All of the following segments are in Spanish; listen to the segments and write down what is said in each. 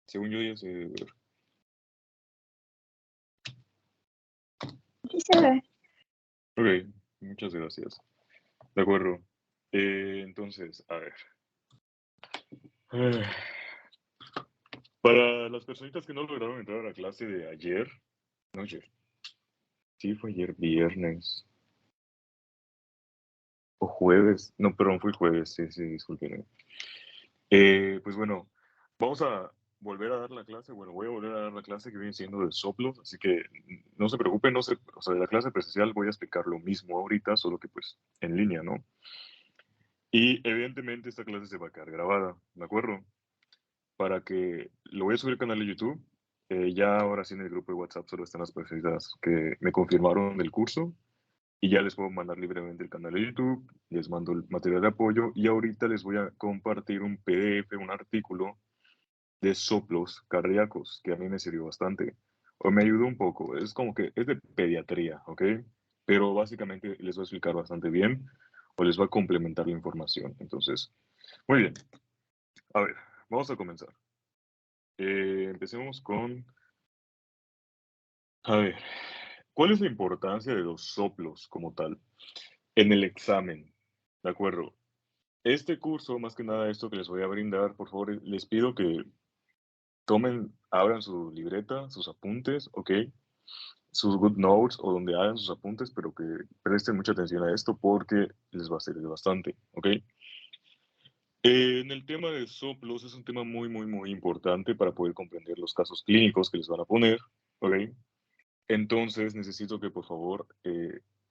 Según yo ya sé ver. Sí se ve. Ok, muchas gracias. De acuerdo. Entonces, a ver. Para las personitas que no lograron entrar a la clase de ayer, no ayer, sí fue ayer viernes o jueves, no, perdón, fue jueves, sí, disculpen. Pues bueno, vamos a volver a dar la clase, bueno, voy a volver a dar la clase que viene siendo de soplos, así que no se preocupen, o sea, de la clase presencial voy a explicar lo mismo ahorita, solo que pues en línea, ¿no? Y evidentemente esta clase se va a quedar grabada, ¿de acuerdo? Para que lo voy a subir al canal de YouTube. Ya ahora sí en el grupo de WhatsApp solo están las personas que me confirmaron del curso y ya les puedo mandar libremente el canal de YouTube, les mando el material de apoyo y ahorita les voy a compartir un PDF, un artículo de soplos cardíacos que a mí me sirvió bastante o me ayudó un poco. Es como que es de pediatría, ¿ok? Pero básicamente les voy a explicar bastante bien o les va a complementar la información. Entonces, muy bien. A ver, vamos a comenzar. Empecemos con, a ver, ¿cuál es la importancia de los soplos como tal en el examen? ¿De acuerdo? Este curso, más que nada esto que les voy a brindar, por favor, les pido que tomen, abran su libreta, sus apuntes, ¿ok? Sus good notes o donde hagan sus apuntes, pero que presten mucha atención a esto porque les va a servir bastante, ¿ok? En el tema de soplos es un tema muy importante para poder comprender los casos clínicos que les van a poner, ¿ok? Entonces necesito que por favor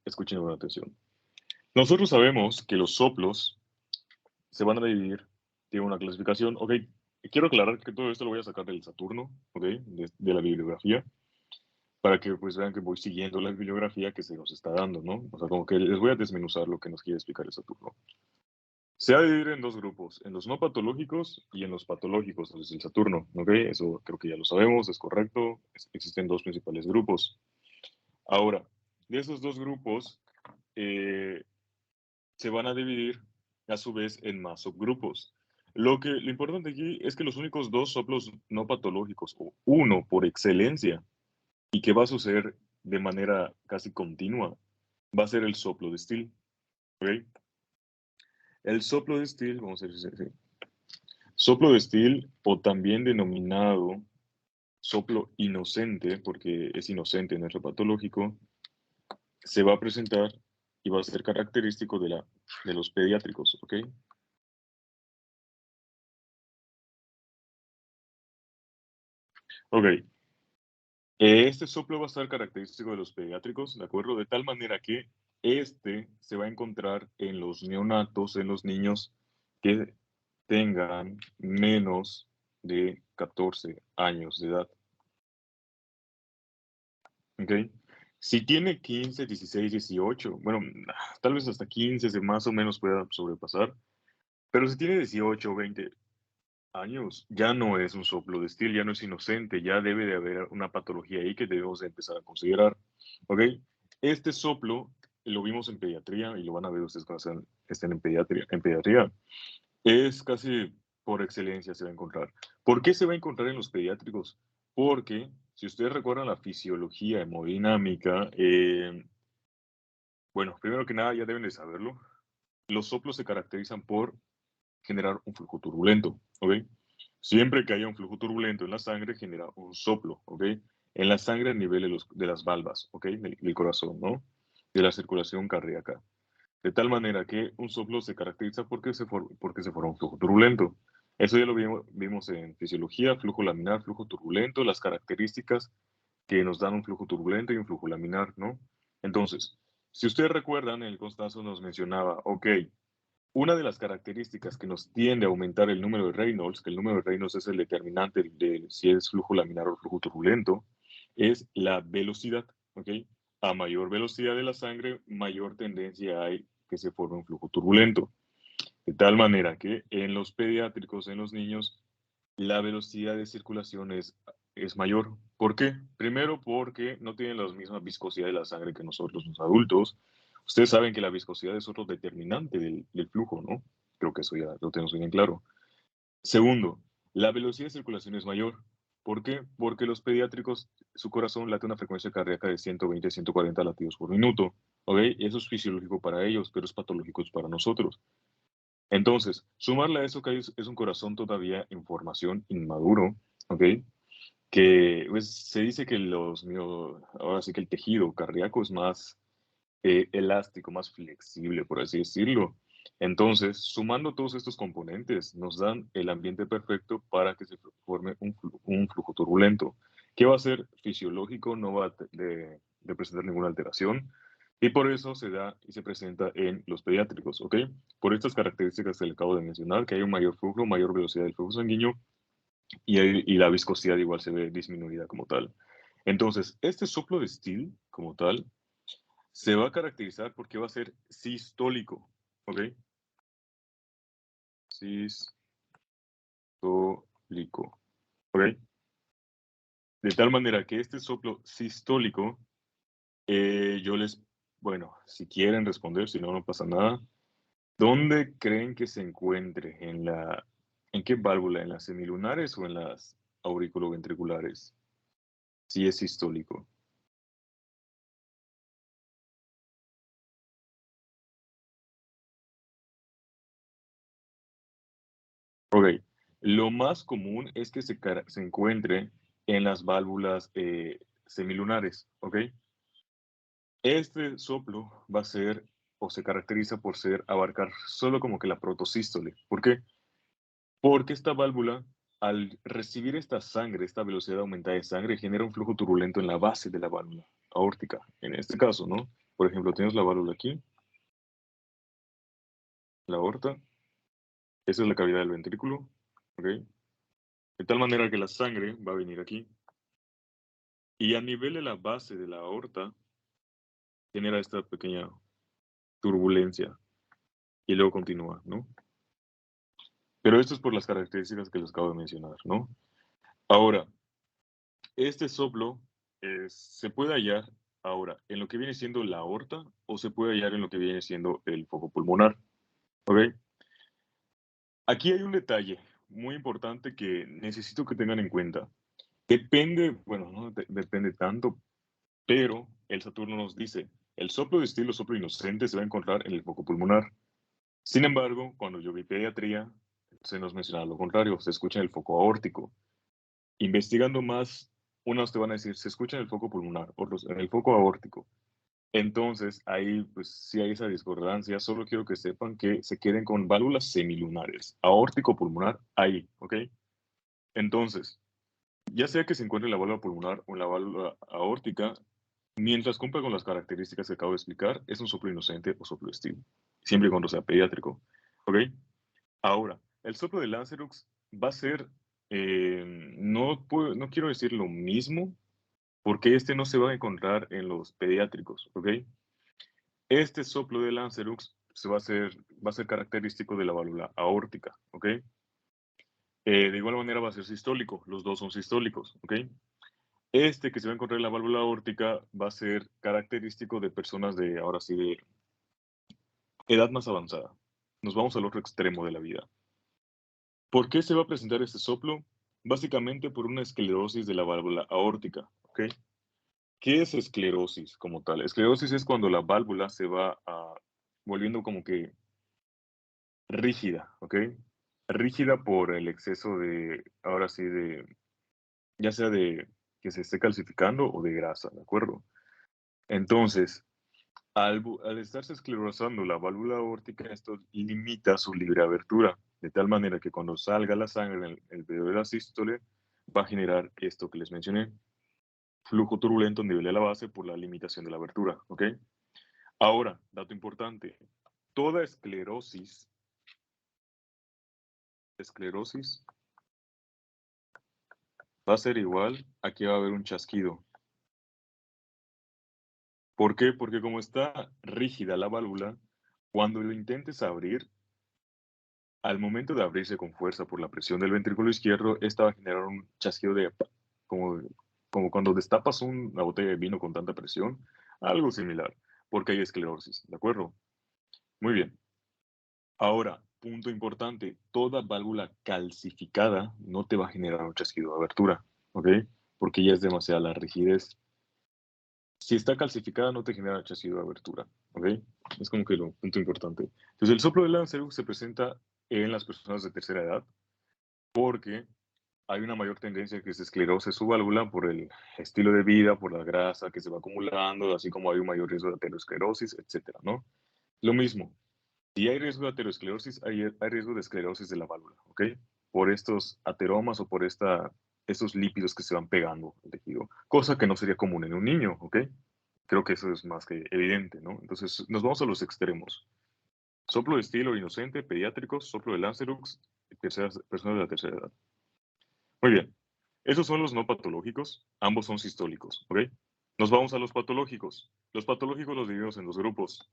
escuchen con atención. Nosotros sabemos que los soplos se van a dividir, tienen una clasificación, ok. Quiero aclarar que todo esto lo voy a sacar del Saturno, ok, de la bibliografía, para que pues vean que voy siguiendo la bibliografía que se nos está dando, ¿no? O sea, como que les voy a desmenuzar lo que nos quiere explicar el Saturno. Se va a dividir en dos grupos, en los no patológicos y en los patológicos, desde el Saturno, ¿ok? Eso creo que ya lo sabemos, es correcto. Existen dos principales grupos. Ahora, de esos dos grupos eh, se van a dividir a su vez en más subgrupos. Lo importante aquí es que los únicos dos soplos no patológicos, o uno por excelencia, y que va a suceder de manera casi continua, va a ser el soplo de Steele. ¿Ok? El soplo de Steele, vamos a decir así, soplo de Steele, o también denominado soplo inocente, porque es inocente, no es patológico, se va a presentar y va a ser característico de los pediátricos, ¿ok? Ok. Este soplo va a ser característico de los pediátricos, ¿de acuerdo? De tal manera que este se va a encontrar en los neonatos, en los niños que tengan menos de 14 años de edad. ¿Ok? Si tiene 15, 16, 18, bueno, tal vez hasta 15 se más o menos pueda sobrepasar, pero si tiene 18 o 20 años, ya no es un soplo de Steele, ya no es inocente, ya debe de haber una patología ahí que debemos de empezar a considerar. ¿Ok? Este soplo lo vimos en pediatría y lo van a ver ustedes cuando estén en pediatría. Es casi por excelencia se va a encontrar. ¿Por qué se va a encontrar en los pediátricos? Porque, si ustedes recuerdan la fisiología hemodinámica, bueno, primero que nada ya deben de saberlo, los soplos se caracterizan por generar un flujo turbulento, ¿ok? Siempre que haya un flujo turbulento en la sangre, genera un soplo, ¿ok? En la sangre a nivel de las valvas, ¿ok? Del corazón, ¿no? De la circulación cardíaca. De tal manera que un soplo se caracteriza porque porque se forma un flujo turbulento. Eso ya lo vimos en fisiología, flujo laminar, flujo turbulento, las características que nos dan un flujo turbulento y un flujo laminar, ¿no? Entonces, si ustedes recuerdan, el Constanzo nos mencionaba, ok, una de las características que nos tiende a aumentar el número de Reynolds, que el número de Reynolds es el determinante de si es flujo laminar o flujo turbulento, es la velocidad, ¿ok? A mayor velocidad de la sangre, mayor tendencia hay que se forme un flujo turbulento. De tal manera que en los pediátricos, en los niños, la velocidad de circulación es mayor. ¿Por qué? Primero porque no tienen la misma viscosidad de la sangre que nosotros, los adultos. Ustedes saben que la viscosidad es otro determinante del flujo, ¿no? Creo que eso ya lo tenemos bien claro. Segundo, La velocidad de circulación es mayor. ¿Por qué? Porque los pediátricos, su corazón late a una frecuencia cardíaca de 120 a 140 latidos por minuto, ¿ok? Eso es fisiológico para ellos, pero es patológico para nosotros. Entonces, sumarle a eso que es un corazón todavía en formación inmaduro, ¿ok? Que pues, se dice que ahora sí que el tejido cardíaco es más elástico, más flexible, por así decirlo. Entonces, sumando todos estos componentes, nos dan el ambiente perfecto para que se forme un flujo turbulento, que va a ser fisiológico, no va a de presentar ninguna alteración, y por eso se da y se presenta en los pediátricos, ¿ok? Por estas características que le acabo de mencionar, que hay un mayor flujo, mayor velocidad del flujo sanguíneo, y la viscosidad igual se ve disminuida como tal. Entonces, este soplo de Steele, como tal, se va a caracterizar porque va a ser sistólico, ¿ok? Sistólico, ¿ok? De tal manera que este soplo sistólico, bueno, si quieren responder, si no, no pasa nada. ¿Dónde creen que se encuentre? ¿En qué válvula? ¿En las semilunares o en las auriculoventriculares? Si es sistólico. Ok, lo más común es que se encuentre en las válvulas semilunares, ¿ok? Este soplo va a ser o se caracteriza por ser abarcar solo como que la protosístole. ¿Por qué? Porque esta válvula, al recibir esta sangre, esta velocidad aumentada de sangre, genera un flujo turbulento en la base de la válvula aórtica. En este caso, ¿no? Por ejemplo, tienes la válvula aquí, la aorta, esa es la cavidad del ventrículo, ¿ok? De tal manera que la sangre va a venir aquí y a nivel de la base de la aorta genera esta pequeña turbulencia y luego continúa, ¿no? Pero esto es por las características que les acabo de mencionar, ¿no? Ahora, este soplo se puede hallar ahora en lo que viene siendo la aorta o se puede hallar en lo que viene siendo el foco pulmonar, ¿ok? Aquí hay un detalle muy importante que necesito que tengan en cuenta. Depende, bueno, no depende tanto, pero el Saturno nos dice, el soplo de estilo soplo inocente se va a encontrar en el foco pulmonar. Sin embargo, cuando yo vi pediatría, se nos menciona lo contrario, se escucha en el foco aórtico. Investigando más, unos te van a decir, se escucha en el foco pulmonar, otros en el foco aórtico. Entonces, ahí pues sí hay esa discordancia, solo quiero que sepan que se queden con válvulas semilunares, aórtico pulmonar, ahí, ¿ok? Entonces, ya sea que se encuentre en la válvula pulmonar o en la válvula aórtica, mientras cumpla con las características que acabo de explicar, es un soplo inocente o soplo estilo, siempre y cuando sea pediátrico, ¿ok? Ahora, el soplo de Lancerux va a ser, no quiero decir lo mismo, porque este no se va a encontrar en los pediátricos, ¿ok? Este soplo de Lancerux va a ser característico de la válvula aórtica, ¿ok? De igual manera va a ser sistólico, los dos son sistólicos, ¿ok? Este que se va a encontrar en la válvula aórtica va a ser característico de personas de, ahora sí, de edad más avanzada. Nos vamos al otro extremo de la vida. ¿Por qué se va a presentar este soplo? Básicamente por una esclerosis de la válvula aórtica, ¿ok? ¿Qué es esclerosis como tal? Esclerosis es cuando la válvula se va volviendo como que rígida, ¿ok? Rígida por el exceso de, ahora sí, ya sea de que se esté calcificando o de grasa, ¿de acuerdo? Entonces, al estarse esclerosando la válvula aórtica, esto limita su libre abertura, de tal manera que cuando salga la sangre en el periodo de la sístole, va a generar esto que les mencioné, flujo turbulento a nivel de la base por la limitación de la abertura, ¿ok? Ahora, dato importante, toda esclerosis va a ser igual, aquí va a haber un chasquido. ¿Por qué? Porque como está rígida la válvula, cuando lo intentes abrir, al momento de abrirse con fuerza por la presión del ventrículo izquierdo, esta va a generar un chasquido de como, como cuando destapas una botella de vino con tanta presión, algo similar, porque hay esclerosis, ¿de acuerdo? Muy bien. Ahora, punto importante, toda válvula calcificada no te va a generar un chasquido de abertura, ¿ok? Porque ya es demasiada la rigidez. Si está calcificada, no te genera chasquido de abertura, ¿ok? Es como que lo punto importante. Entonces, el soplo de Lanzerux se presenta en las personas de tercera edad porque hay una mayor tendencia a que se esclerose su válvula por el estilo de vida, por la grasa que se va acumulando, así como hay un mayor riesgo de aterosclerosis, etcétera, ¿no? Lo mismo, si hay riesgo de aterosclerosis, hay riesgo de esclerosis de la válvula, ¿ok? Por estos ateromas o por estos lípidos que se van pegando al tejido, cosa que no sería común en un niño, ¿ok? Creo que eso es más que evidente, ¿no? Entonces, nos vamos a los extremos. Soplo de estilo inocente, pediátricos, soplo de Lancerux, personas de la tercera edad. Muy bien. Esos son los no patológicos. Ambos son sistólicos, ¿ok? Nos vamos a los patológicos. Los patológicos los dividimos en dos grupos.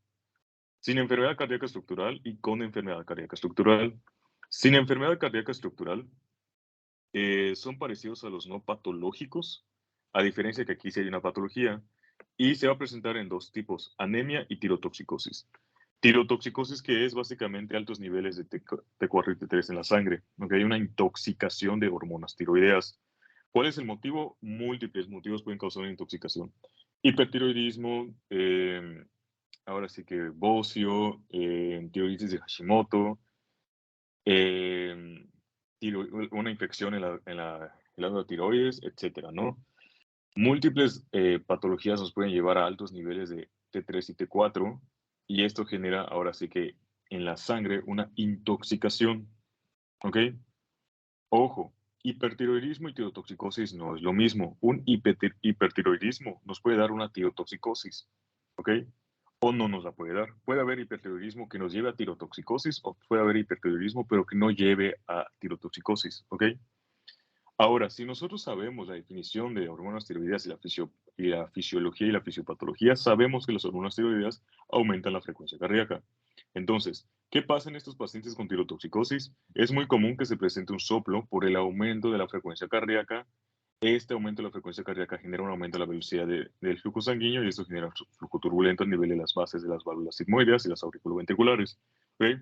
Sin enfermedad cardíaca estructural y con enfermedad cardíaca estructural. Sin enfermedad cardíaca estructural son parecidos a los no patológicos, a diferencia que aquí sí hay una patología, y se va a presentar en dos tipos, anemia y tirotoxicosis. Tirotoxicosis que es básicamente altos niveles de T4 y T3 en la sangre, donde hay una intoxicación de hormonas tiroideas. ¿Cuál es el motivo? Múltiples motivos pueden causar una intoxicación. Hipertiroidismo, ahora sí que bocio, tiroiditis de Hashimoto, eh, una infección en la glándula tiroides, etcétera, ¿no? Múltiples patologías nos pueden llevar a altos niveles de T3 y T4 y esto genera ahora sí que en la sangre una intoxicación, ¿ok? Ojo, hipertiroidismo y tirotoxicosis no es lo mismo. Un hipertiroidismo nos puede dar una tirotoxicosis, ¿ok? O no nos la puede dar. Puede haber hipertiroidismo que nos lleve a tirotoxicosis o puede haber hipertiroidismo pero que no lleve a tirotoxicosis, ¿ok? Ahora, si nosotros sabemos la definición de hormonas tiroideas y la fisiología y la fisiopatología, sabemos que las hormonas tiroideas aumentan la frecuencia cardíaca. Entonces, ¿qué pasa en estos pacientes con tirotoxicosis? Es muy común que se presente un soplo por el aumento de la frecuencia cardíaca. Este aumento de la frecuencia cardíaca genera un aumento de la velocidad del flujo sanguíneo y esto genera flujo turbulento a nivel de las bases de las válvulas sigmoideas y las auriculoventriculares. ¿Ok?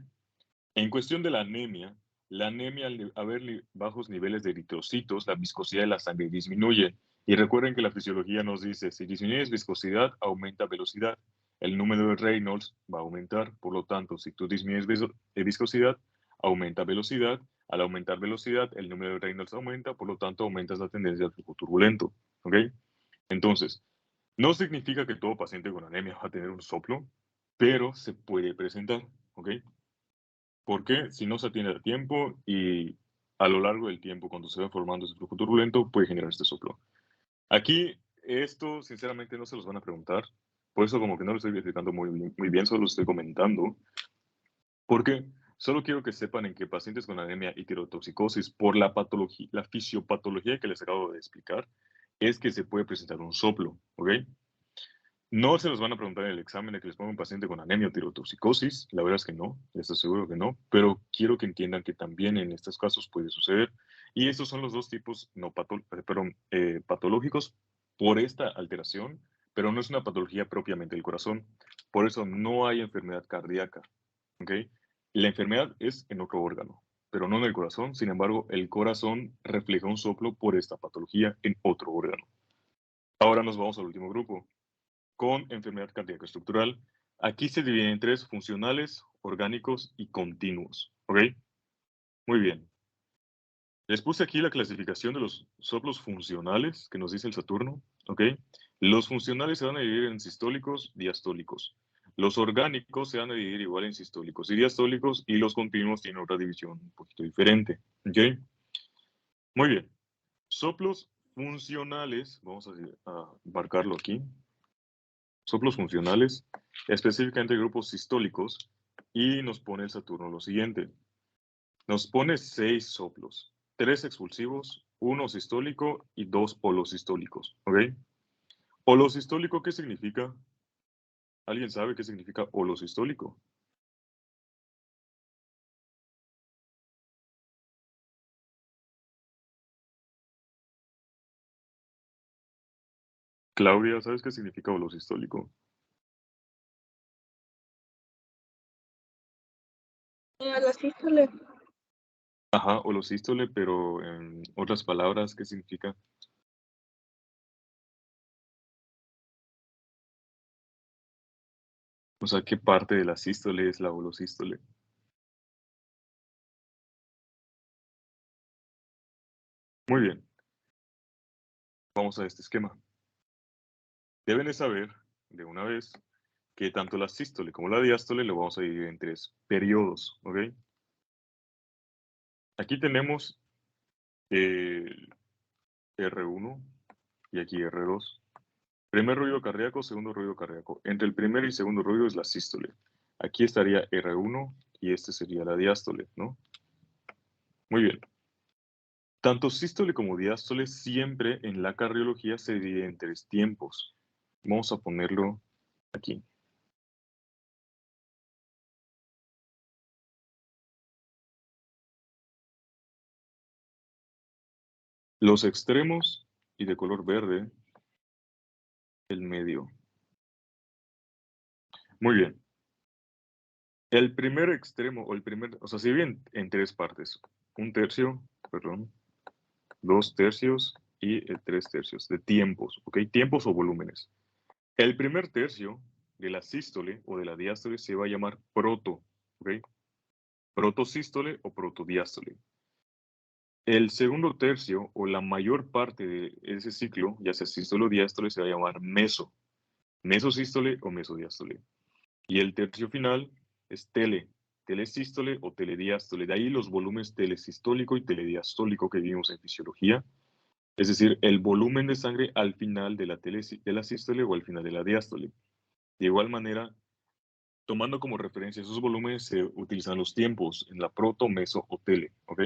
En cuestión de la anemia al haber bajos niveles de eritrocitos, la viscosidad de la sangre disminuye. Y recuerden que la fisiología nos dice, si disminuyes viscosidad, aumenta velocidad. El número de Reynolds va a aumentar, por lo tanto, si tú disminuyes viscosidad, aumenta velocidad. Al aumentar velocidad, el número de Reynolds aumenta, por lo tanto, aumentas la tendencia al flujo turbulento. ¿Ok? Entonces, no significa que todo paciente con anemia va a tener un soplo, pero se puede presentar. ¿Ok? Porque si no se atiende a tiempo y a lo largo del tiempo, cuando se va formando ese flujo turbulento, puede generar este soplo. Aquí, esto sinceramente no se los van a preguntar, por eso como que no lo estoy explicando muy bien, solo lo estoy comentando, porque solo quiero que sepan en que pacientes con anemia y tirotoxicosis, por la patología, la fisiopatología que les acabo de explicar, es que se puede presentar un soplo, ¿ok? No se los van a preguntar en el examen de que les ponga un paciente con anemia o tirotoxicosis, la verdad es que no, estoy seguro que no, pero quiero que entiendan que también en estos casos puede suceder. Y estos son los dos tipos no patológicos por esta alteración, pero no es una patología propiamente del corazón. Por eso no hay enfermedad cardíaca, ¿ok? La enfermedad es en otro órgano, pero no en el corazón. Sin embargo, el corazón refleja un soplo por esta patología en otro órgano. Ahora nos vamos al último grupo con enfermedad cardíaca estructural. Aquí se dividen en tres: funcionales, orgánicos y continuos. ¿Ok? Muy bien. Les puse aquí la clasificación de los soplos funcionales que nos dice el Saturno. ¿Ok? Los funcionales se van a dividir en sistólicos, diastólicos. Los orgánicos se van a dividir igual en sistólicos y diastólicos y los continuos tienen otra división un poquito diferente. ¿Ok? Muy bien. Soplos funcionales, vamos a marcarlo aquí. Soplos funcionales, específicamente grupos sistólicos, y nos pone el Saturno lo siguiente. Nos pone 6 soplos, 3 expulsivos, 1 sistólico y 2 holosistólicos. ¿Ok? Holosistólico, ¿qué significa? ¿Alguien sabe qué significa holosistólico? Claudia, ¿sabes qué significa holosistólico? La sístole. Ajá, holosístole, pero en otras palabras, ¿qué significa? O sea, ¿qué parte de la sístole es la holosístole? Muy bien, vamos a este esquema. Deben de saber de una vez que tanto la sístole como la diástole lo vamos a dividir en 3 periodos, ¿ok? Aquí tenemos el R1 y aquí R2. Primer ruido cardíaco, segundo ruido cardíaco. Entre el primer y segundo ruido es la sístole. Aquí estaría R1 y este sería la diástole, ¿no? Muy bien. Tanto sístole como diástole siempre en la cardiología se divide en 3 tiempos. Vamos a ponerlo aquí. Los extremos y de color verde, el medio. Muy bien. El primer extremo, o sea, se divide en 3 partes. Un tercio, perdón, 2 tercios y 3 tercios de tiempos, ¿ok? Tiempos o volúmenes. El primer tercio de la sístole o de la diástole se va a llamar proto, ¿ok? Protosístole o protodiástole. El segundo tercio o la mayor parte de ese ciclo, ya sea sístole o diástole, se va a llamar mesosístole o mesodiástole. Y el tercio final es telesístole o telediástole. De ahí los volúmenes telesistólico y telediastólico que vimos en fisiología. Es decir, el volumen de sangre al final de la sístole o al final de la diástole. De igual manera, tomando como referencia esos volúmenes, se utilizan los tiempos en la proto, meso o tele, ¿ok?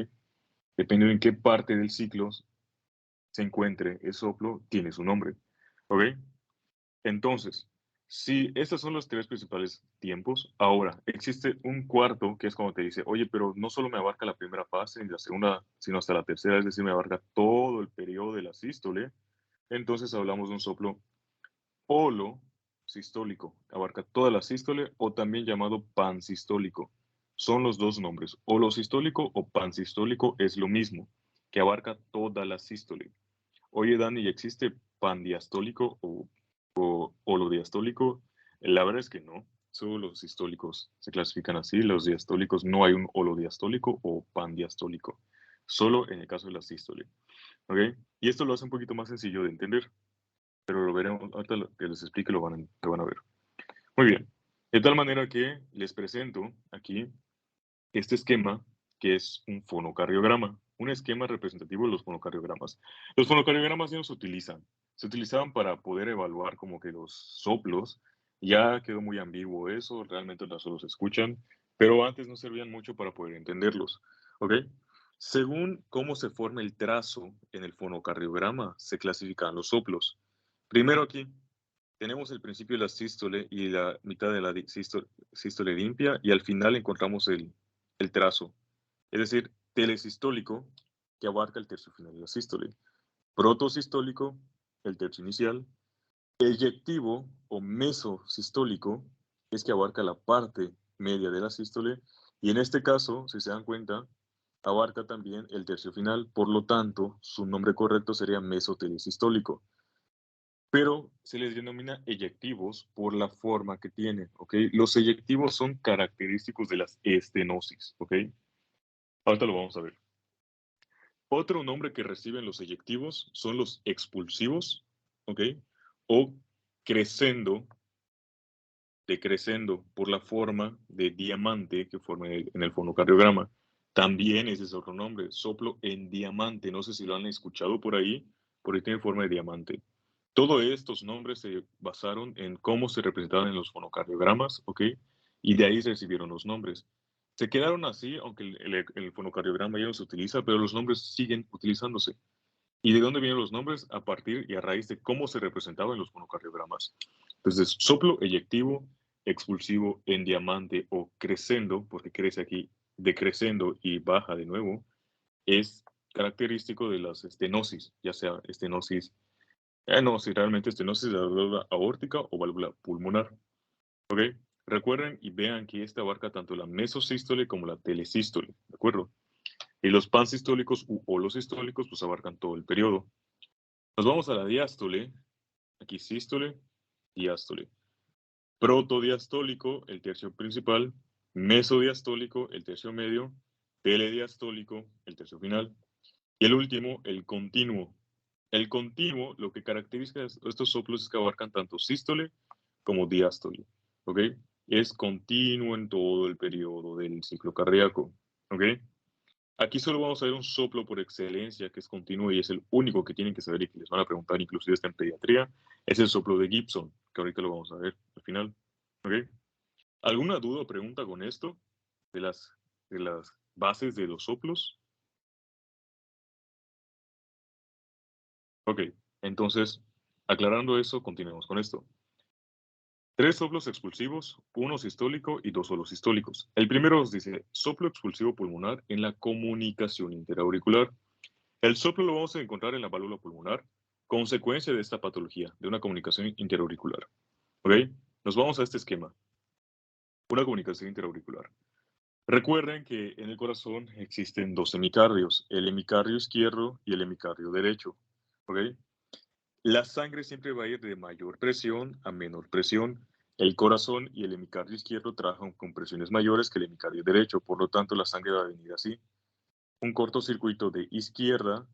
Dependiendo en qué parte del ciclo se encuentre el soplo, tiene su nombre, ¿ok? Entonces, si estos son los 3 principales tiempos, ahora existe un cuarto que es como te dice, oye, pero no solo me abarca la primera fase ni la segunda, sino hasta la tercera, es decir, me abarca todo el periodo de la sístole. Entonces hablamos de un soplo holosistólico, abarca toda la sístole o también llamado pansistólico. Son los dos nombres. Holosistólico o pansistólico es lo mismo, que abarca toda la sístole. Oye, Dani, ¿existe pandiastólico o holodiastólico? La verdad es que no. Solo los sistólicos se clasifican así. Los diastólicos no hay un holodiastólico o pandiastólico. Solo en el caso de la sístole. ¿Ok? Y esto lo hace un poquito más sencillo de entender. Pero lo veremos, ahorita que les explique lo van a ver. Muy bien. De tal manera que les presento aquí este esquema que es un fonocardiograma, un esquema representativo de los fonocardiogramas. Los fonocardiogramas ya no se utilizan, se utilizaban para poder evaluar como que los soplos, ya quedó muy ambiguo eso, realmente no solo se escuchan, pero antes no servían mucho para poder entenderlos, ¿ok? Según cómo se forma el trazo en el fonocardiograma, se clasifican los soplos. Primero aquí tenemos el principio de la sístole y la mitad de la sístole limpia y al final encontramos el trazo, es decir, telesistólico, que abarca el tercio final de la sístole, protosistólico, el tercio inicial, eyectivo o mesosistólico, es que abarca la parte media de la sístole, y en este caso, si se dan cuenta, abarca también el tercio final, por lo tanto, su nombre correcto sería mesotelesistólico, pero se les denomina eyectivos por la forma que tienen, ¿ok? Los eyectivos son característicos de las estenosis, ¿ok? Ahorita lo vamos a ver. Otro nombre que reciben los eyectivos son los expulsivos, ¿ok? O crescendo, decrescendo por la forma de diamante que forma en el fonocardiograma. También ese es otro nombre, soplo en diamante. No sé si lo han escuchado por ahí tiene forma de diamante. Todos estos nombres se basaron en cómo se representaban en los fonocardiogramas, ¿ok? Y de ahí se recibieron los nombres. Se quedaron así, aunque el fonocardiograma ya no se utiliza, pero los nombres siguen utilizándose. ¿Y de dónde vienen los nombres? A partir y a raíz de cómo se representaban en los fonocardiogramas. Entonces, soplo eyectivo, expulsivo en diamante o crescendo, porque crece aquí, decreciendo y baja de nuevo, es característico de las estenosis, ya sea estenosis, no, si realmente estenosis de la válvula aórtica o válvula pulmonar, ¿ok? Recuerden y vean que esta abarca tanto la mesosístole como la telesístole, ¿de acuerdo? Y los pansistólicos u holosistólicos pues abarcan todo el periodo. Nos vamos a la diástole, aquí sístole, diástole. Protodiastólico, el tercio principal, mesodiastólico, el tercio medio, telediastólico, el tercio final, y el último, el continuo. El continuo, lo que caracteriza estos soplos es que abarcan tanto sístole como diástole, ¿ok? Es continuo en todo el periodo del ciclo cardíaco, ¿ok? Aquí solo vamos a ver un soplo por excelencia que es continuo y es el único que tienen que saber y que les van a preguntar, inclusive está en pediatría, es el soplo de Gibson, que ahorita lo vamos a ver al final, ¿ok? ¿Alguna duda o pregunta con esto de las bases de los soplos? Ok, entonces, aclarando eso, continuemos con esto. 3 soplos expulsivos, 1 sistólico y 2 holosistólicos. El primero nos dice soplo expulsivo pulmonar en la comunicación interauricular. El soplo lo vamos a encontrar en la válvula pulmonar, consecuencia de esta patología, de una comunicación interauricular. ¿Ok? Nos vamos a este esquema. Una comunicación interauricular. Recuerden que en el corazón existen 2 hemicardios, el hemicardio izquierdo y el hemicardio derecho. ¿Ok? La sangre siempre va a ir de mayor presión a menor presión. El corazón y el hemicardio izquierdo trabajan con presiones mayores que el hemicardio derecho, por lo tanto la sangre va a venir así. Un cortocircuito de izquierda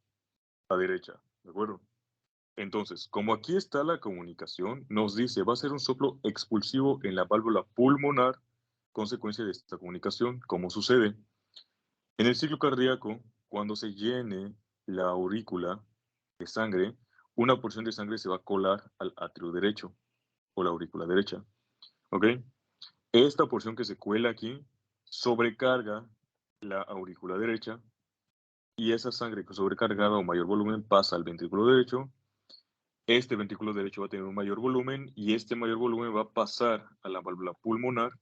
a derecha, ¿de acuerdo? Entonces, como aquí está la comunicación, nos dice, va a ser un soplo expulsivo en la válvula pulmonar, consecuencia de esta comunicación. ¿Cómo sucede? En el ciclo cardíaco, cuando se llene la aurícula de sangre, una porción de sangre se va a colar al atrio derecho o la aurícula derecha, ¿ok? Esta porción que se cuela aquí sobrecarga la aurícula derecha y esa sangre que sobrecargada o mayor volumen pasa al ventrículo derecho. Este ventrículo derecho va a tener un mayor volumen y este mayor volumen va a pasar a la válvula pulmonar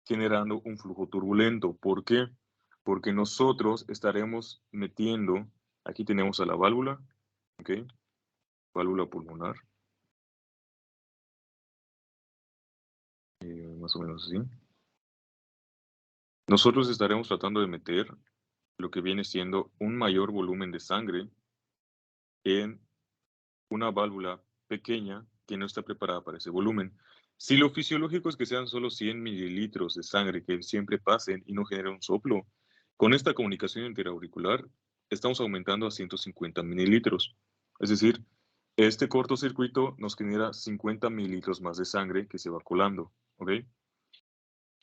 generando un flujo turbulento. ¿Por qué? Porque nosotros estaremos metiendo, aquí tenemos a la válvula, ¿ok? Válvula pulmonar, más o menos así. Nosotros estaremos tratando de meter lo que viene siendo un mayor volumen de sangre en una válvula pequeña que no está preparada para ese volumen. Si lo fisiológico es que sean solo 100 mililitros de sangre que siempre pasen y no generen un soplo, con esta comunicación interauricular estamos aumentando a 150 mililitros. Es decir, este cortocircuito nos genera 50 mililitros más de sangre que se va colando, ¿ok?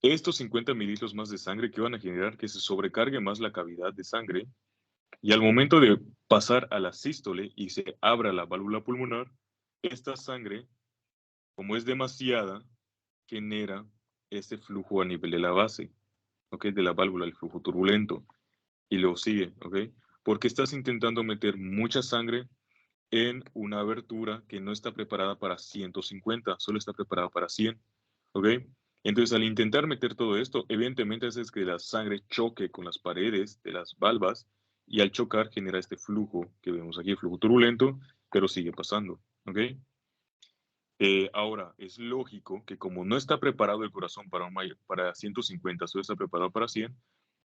Estos 50 mililitros más de sangre que van a generar que se sobrecargue más la cavidad de sangre y al momento de pasar a la sístole y se abra la válvula pulmonar, esta sangre, como es demasiada, genera este flujo a nivel de la base, ¿ok? De la válvula, el flujo turbulento, y lo sigue, ¿ok? Porque estás intentando meter mucha sangre en una abertura que no está preparada para 150, solo está preparada para 100, ¿ok? Entonces, al intentar meter todo esto, evidentemente haces que la sangre choque con las paredes de las valvas y al chocar genera este flujo que vemos aquí, flujo turbulento, pero sigue pasando, ¿ok? Ahora, es lógico que como no está preparado el corazón para 150, solo está preparado para 100,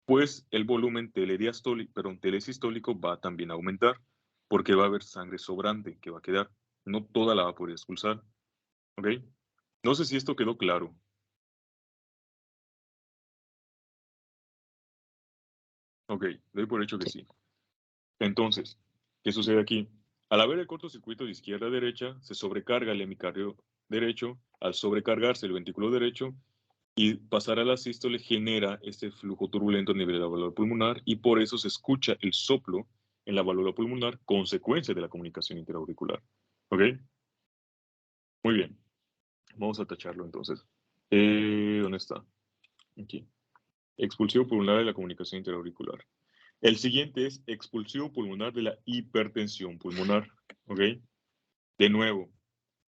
pues el volumen telesistólico va también a aumentar, porque va a haber sangre sobrante que va a quedar. No toda la va a poder expulsar, ¿ok? No sé si esto quedó claro. Ok, doy por hecho que Sí. sí. Entonces, ¿qué sucede aquí? Al haber el cortocircuito de izquierda a derecha, se sobrecarga el hemicardio derecho. Al sobrecargarse el ventrículo derecho y pasar a la sístole genera este flujo turbulento a nivel de la válvula pulmonar y por eso se escucha el soplo en la válvula pulmonar, consecuencia de la comunicación interauricular. ¿Ok? Muy bien. Vamos a tacharlo entonces. ¿Dónde está? Aquí. Expulsivo pulmonar de la comunicación interauricular. El siguiente es expulsivo pulmonar de la hipertensión pulmonar. ¿Ok? De nuevo,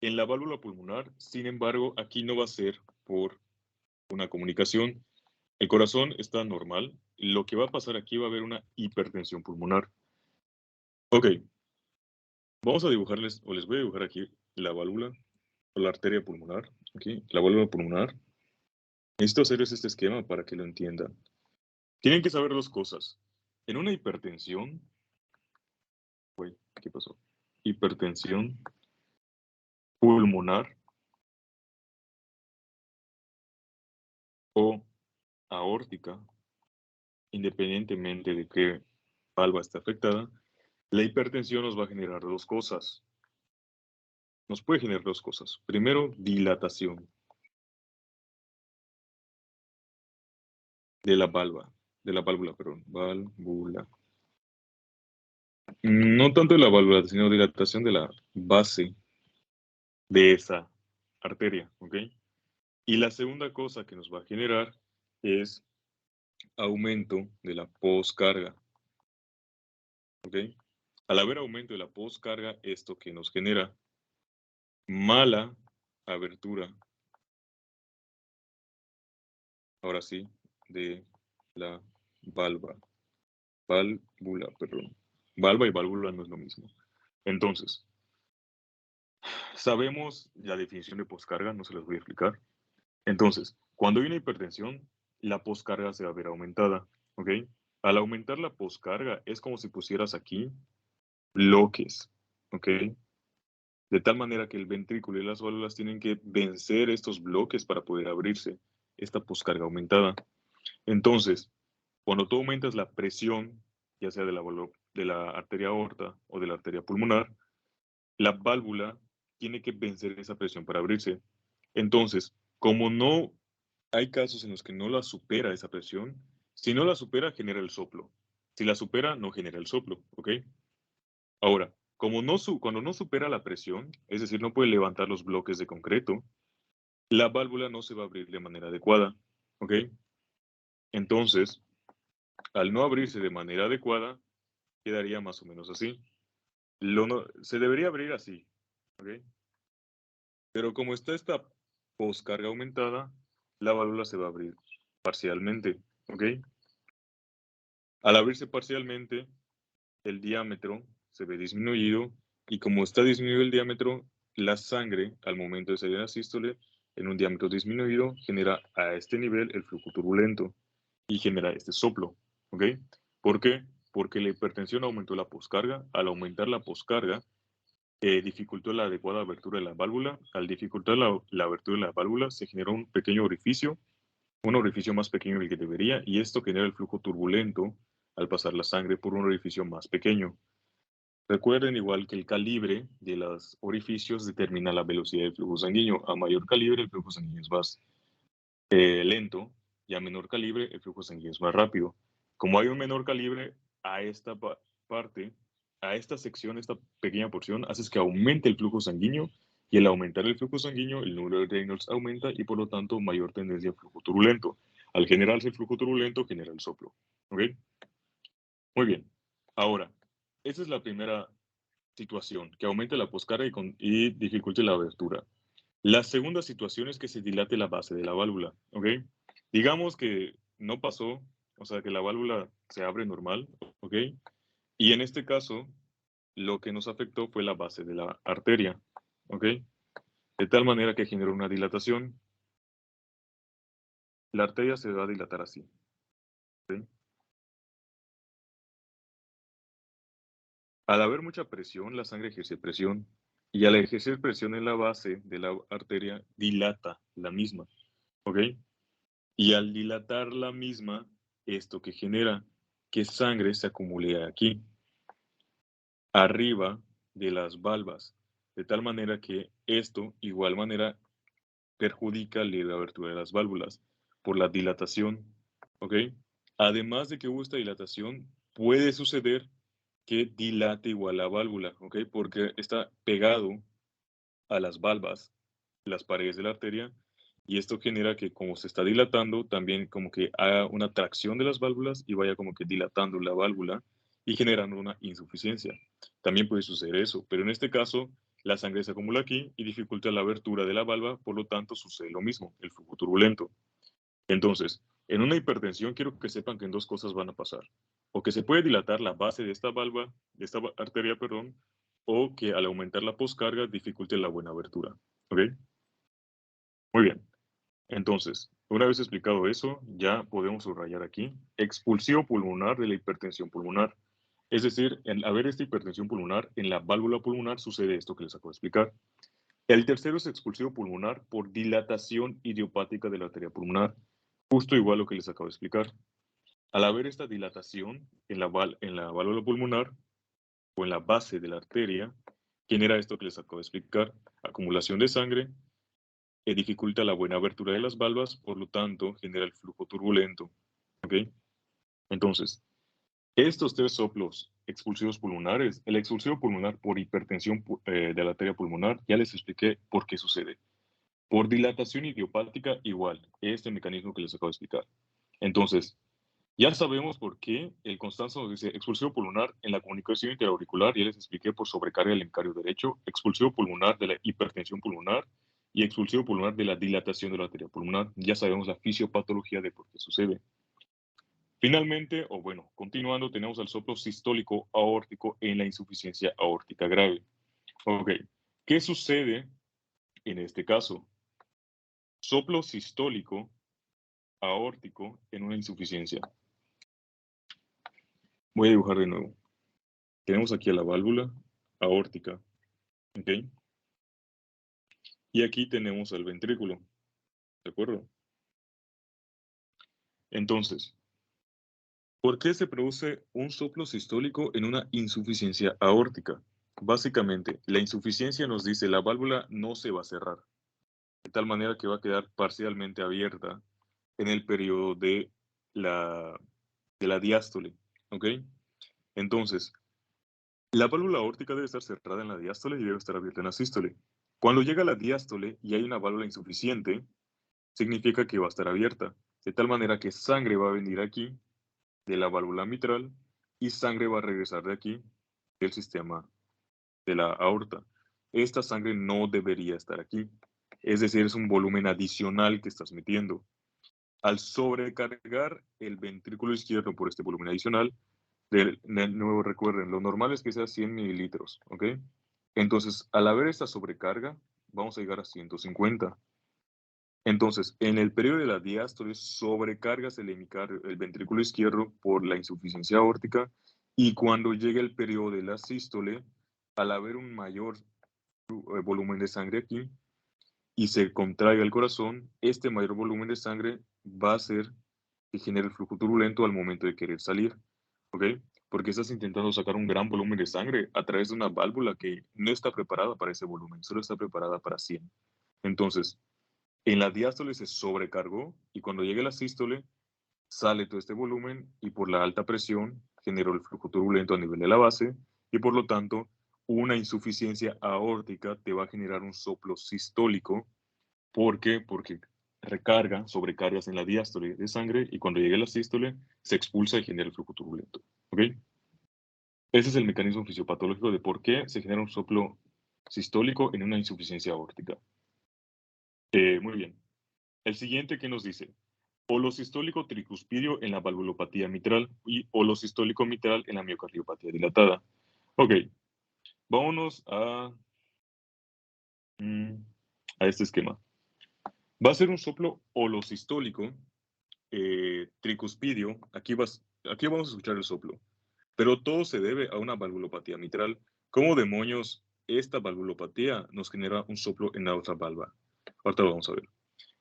en la válvula pulmonar, sin embargo, aquí no va a ser por una comunicación. El corazón está normal. Lo que va a pasar aquí va a haber una hipertensión pulmonar. Ok, vamos a dibujarles, o les voy a dibujar aquí la válvula o la arteria pulmonar. Aquí, la válvula pulmonar. Necesito hacerles este esquema para que lo entiendan. Tienen que saber dos cosas. En una hipertensión, uy, ¿qué pasó? Hipertensión pulmonar o aórtica, independientemente de qué valva esté afectada, la hipertensión nos va a generar dos cosas. Nos puede generar dos cosas. Primero, dilatación de la válvula, perdón, válvula. No tanto de la válvula, sino dilatación de la base de esa arteria, ¿ok? Y la segunda cosa que nos va a generar es aumento de la poscarga, ¿ok? Al haber aumento de la poscarga, esto que nos genera mala abertura, ahora sí, de la válvula, perdón. Valva y válvula no es lo mismo. Entonces, sabemos la definición de poscarga, no se las voy a explicar. Entonces, cuando hay una hipertensión, la poscarga se va a ver aumentada, ¿ok? Al aumentar la poscarga es como si pusieras aquí bloques, ¿ok? De tal manera que el ventrículo y las válvulas tienen que vencer estos bloques para poder abrirse, esta poscarga aumentada. Entonces, cuando tú aumentas la presión, ya sea de la arteria aorta o de la arteria pulmonar, la válvula tiene que vencer esa presión para abrirse. Entonces, como no hay casos en los que no la supera esa presión, si no la supera, genera el soplo. Si la supera, no genera el soplo, ¿ok? Ahora, cuando no supera la presión, es decir, no puede levantar los bloques de concreto, la válvula no se va a abrir de manera adecuada, ¿ok? Entonces, al no abrirse de manera adecuada, quedaría más o menos así. Se debería abrir así, ¿ok? Pero como está esta poscarga aumentada, la válvula se va a abrir parcialmente, ¿ok? Al abrirse parcialmente, el diámetro se ve disminuido y como está disminuido el diámetro, la sangre al momento de salir a la sístole en un diámetro disminuido genera a este nivel el flujo turbulento y genera este soplo, ¿ok? ¿Por qué? Porque la hipertensión aumentó la poscarga. Al aumentar la poscarga, dificultó la adecuada abertura de la válvula. Al dificultar la abertura de la válvula, se generó un pequeño orificio, un orificio más pequeño del que debería, y esto genera el flujo turbulento al pasar la sangre por un orificio más pequeño. Recuerden igual que el calibre de los orificios determina la velocidad del flujo sanguíneo. A mayor calibre el flujo sanguíneo es más lento y a menor calibre el flujo sanguíneo es más rápido. Como hay un menor calibre, a esta parte, a esta sección, esta pequeña porción, haces que aumente el flujo sanguíneo y al aumentar el flujo sanguíneo, el número de Reynolds aumenta y por lo tanto mayor tendencia a flujo turbulento. Al generarse el flujo turbulento, genera el soplo. ¿Ok? Muy bien. Ahora, esa es la primera situación, que aumente la poscarga y dificulte la abertura. La segunda situación es que se dilate la base de la válvula, ¿ok? Digamos que no pasó, o sea, que la válvula se abre normal, ¿ok? Y en este caso, lo que nos afectó fue la base de la arteria, ¿ok? De tal manera que generó una dilatación. La arteria se va a dilatar así, ¿ok? Al haber mucha presión, la sangre ejerce presión, y al ejercer presión en la base de la arteria, dilata la misma, ¿ok? Y al dilatar la misma, esto que genera que sangre se acumule aquí, arriba de las valvas, de tal manera que esto, igual manera, perjudica la abertura de las válvulas por la dilatación, ¿ok? Además de que hubo esta dilatación, puede suceder que dilate igual la válvula, ¿ok? Porque está pegado a las valvas, las paredes de la arteria, y esto genera que como se está dilatando, también como que haga una tracción de las válvulas y vaya como que dilatando la válvula y generando una insuficiencia. También puede suceder eso, pero en este caso la sangre se acumula aquí y dificulta la abertura de la valva, por lo tanto sucede lo mismo, el flujo turbulento. Entonces, en una hipertensión quiero que sepan que en dos cosas van a pasar. O que se puede dilatar la base de esta valva, de esta arteria, perdón, o que al aumentar la poscarga dificulte la buena abertura. ¿Ok? Muy bien. Entonces, Una vez explicado eso, ya podemos subrayar aquí, expulsivo pulmonar de la hipertensión pulmonar. Es decir, al haber esta hipertensión pulmonar, en la válvula pulmonar sucede esto que les acabo de explicar. El tercero es expulsivo pulmonar por dilatación idiopática de la arteria pulmonar, justo igual lo que les acabo de explicar. Al haber esta dilatación en la válvula pulmonar o en la base de la arteria, genera esto que les acabo de explicar, acumulación de sangre, dificulta la buena abertura de las valvas, por lo tanto, genera el flujo turbulento. ¿Ok? Entonces, estos tres soplos expulsivos pulmonares, el expulsivo pulmonar por hipertensión de la arteria pulmonar, ya les expliqué por qué sucede. Por dilatación idiopática, igual, este mecanismo que les acabo de explicar. Entonces, ya sabemos por qué el Constanzo nos dice expulsivo pulmonar en la comunicación interauricular, ya les expliqué por sobrecarga del hemisferio derecho, expulsivo pulmonar de la hipertensión pulmonar y expulsivo pulmonar de la dilatación de la arteria pulmonar. Ya sabemos la fisiopatología de por qué sucede. Finalmente, o bueno, continuando, tenemos al soplo sistólico aórtico en la insuficiencia aórtica grave. Ok, ¿qué sucede en este caso? Soplo sistólico aórtico en una insuficiencia. Voy a dibujar de nuevo. Tenemos aquí a la válvula aórtica, ¿ok? Y aquí tenemos al ventrículo, ¿de acuerdo? Entonces, ¿por qué se produce un soplo sistólico en una insuficiencia aórtica? Básicamente, la insuficiencia nos dice la válvula no se va a cerrar, de tal manera que va a quedar parcialmente abierta en el periodo la, de la diástole, ¿ok? Entonces, la válvula aórtica debe estar cerrada en la diástole y debe estar abierta en la sístole. Cuando llega la diástole y hay una válvula insuficiente, significa que va a estar abierta, de tal manera que sangre va a venir aquí de la válvula mitral y sangre va a regresar de aquí del sistema de la aorta. Esta sangre no debería estar aquí, es decir, es un volumen adicional que estás metiendo. Al sobrecargar el ventrículo izquierdo por este volumen adicional, de nuevo recuerden, lo normal es que sea 100 mililitros, ¿ok? Entonces, al haber esta sobrecarga, vamos a llegar a 150. Entonces, en el periodo de la diástole sobrecargas el ventrículo izquierdo por la insuficiencia aórtica y cuando llega el periodo de la sístole, al haber un mayor volumen de sangre aquí y se contraiga el corazón, este mayor volumen de sangre va a hacer que genere el flujo turbulento al momento de querer salir, ¿ok? Porque estás intentando sacar un gran volumen de sangre a través de una válvula que no está preparada para ese volumen, solo está preparada para 100. Entonces, en la diástole se sobrecargó y cuando llegue la sístole sale todo este volumen y por la alta presión generó el flujo turbulento a nivel de la base y por lo tanto una insuficiencia aórtica te va a generar un soplo sistólico. ¿Por qué? Porque sobrecargas en la diástole de sangre y cuando llegue la sístole se expulsa y genera el flujo turbulento. ¿Ok? Ese es el mecanismo fisiopatológico de por qué se genera un soplo sistólico en una insuficiencia aórtica. Muy bien. El siguiente, ¿qué nos dice? Holosistólico tricuspidio en la valvulopatía mitral y holosistólico mitral en la miocardiopatía dilatada. Ok, vámonos mm, a este esquema. Va a ser un soplo holosistólico tricuspidio. Aquí vamos a escuchar el soplo, pero todo se debe a una valvulopatía mitral. ¿Cómo demonios esta valvulopatía nos genera un soplo en la otra valva? Ahorita lo vamos a ver.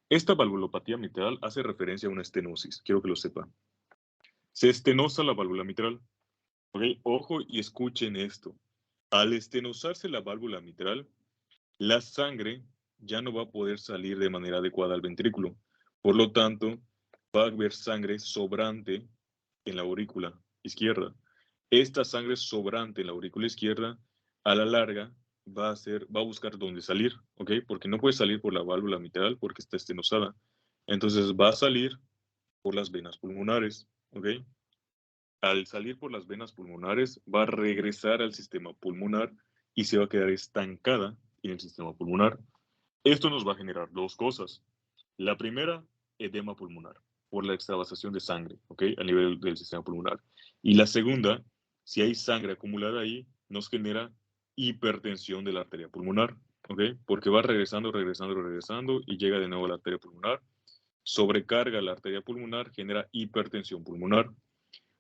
Esta valvulopatía mitral hace referencia a una estenosis, quiero que lo sepan. Se estenosa la válvula mitral. ¿Ok? Ojo y escuchen esto. Al estenosarse la válvula mitral, la sangre ya no va a poder salir de manera adecuada al ventrículo. Por lo tanto, va a haber sangre sobrante en la aurícula izquierda. Esta sangre sobrante en la aurícula izquierda, a la larga, va a buscar dónde salir, ¿ok? Porque no puede salir por la válvula mitral porque está estenosada. Entonces va a salir por las venas pulmonares, ¿ok? Al salir por las venas pulmonares, va a regresar al sistema pulmonar y se va a quedar estancada en el sistema pulmonar. Esto nos va a generar dos cosas. La primera, edema pulmonar, por la extravasación de sangre, ¿ok? A nivel del sistema pulmonar. Y la segunda, si hay sangre acumulada ahí, nos genera hipertensión de la arteria pulmonar, ¿ok? Porque va regresando, regresando, regresando y llega de nuevo a la arteria pulmonar sobrecarga la arteria pulmonar, genera hipertensión pulmonar.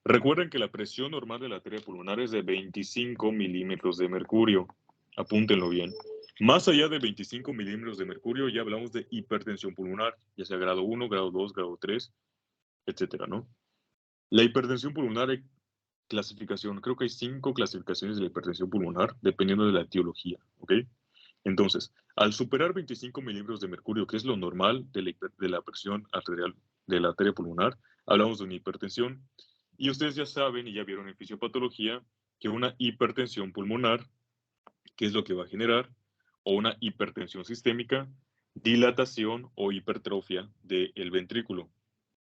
Recuerden que la presión normal de la arteria pulmonar es de 25 milímetros de mercurio. Apúntenlo bien. Más allá de 25 milímetros de mercurio ya hablamos de hipertensión pulmonar, ya sea grado 1, grado 2, grado 3, etcétera, ¿no? La hipertensión pulmonar hay clasificación, creo que hay 5 clasificaciones de la hipertensión pulmonar, dependiendo de la etiología, ¿ok? Entonces, al superar 25 milímetros de mercurio, que es lo normal de la presión arterial de la arteria pulmonar, hablamos de una hipertensión. Y ustedes ya saben y ya vieron en fisiopatología que una hipertensión pulmonar, ¿qué es lo que va a generar? O una hipertensión sistémica, dilatación o hipertrofia del ventrículo.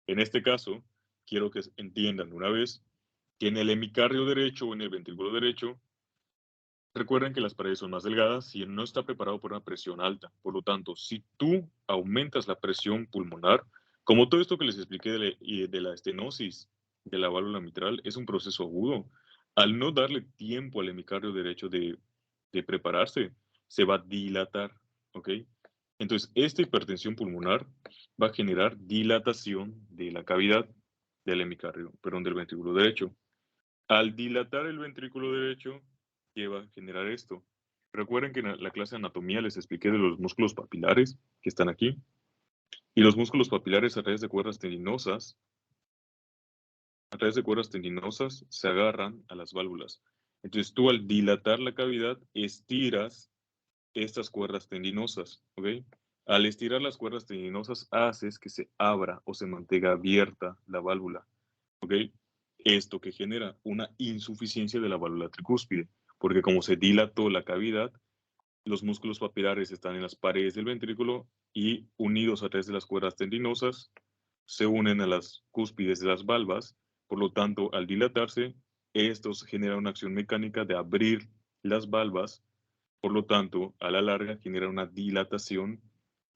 En este caso, quiero que entiendan una vez que en el hemicardio derecho o en el ventrículo derecho, recuerden que las paredes son más delgadas y no está preparado por una presión alta. Por lo tanto, si tú aumentas la presión pulmonar, como todo esto que les expliqué de la estenosis de la válvula mitral, es un proceso agudo. Al no darle tiempo al hemicardio derecho de prepararse, se va a dilatar, ¿ok? Entonces, esta hipertensión pulmonar va a generar dilatación de la cavidad del hemicardio, perdón, del ventrículo derecho. Al dilatar el ventrículo derecho, ¿qué va a generar esto? Recuerden que en la clase de anatomía les expliqué de los músculos papilares que están aquí. Y los músculos papilares a través de cuerdas tendinosas se agarran a las válvulas. Entonces tú al dilatar la cavidad estiras estas cuerdas tendinosas, ¿ok? Al estirar las cuerdas tendinosas haces que se abra o se mantenga abierta la válvula, ¿ok? Esto que genera una insuficiencia de la válvula tricúspide, porque como se dilató la cavidad, los músculos papilares están en las paredes del ventrículo y unidos a través de las cuerdas tendinosas se unen a las cúspides de las valvas, por lo tanto, al dilatarse, estos generan una acción mecánica de abrir las valvas, por lo tanto, a la larga genera una dilatación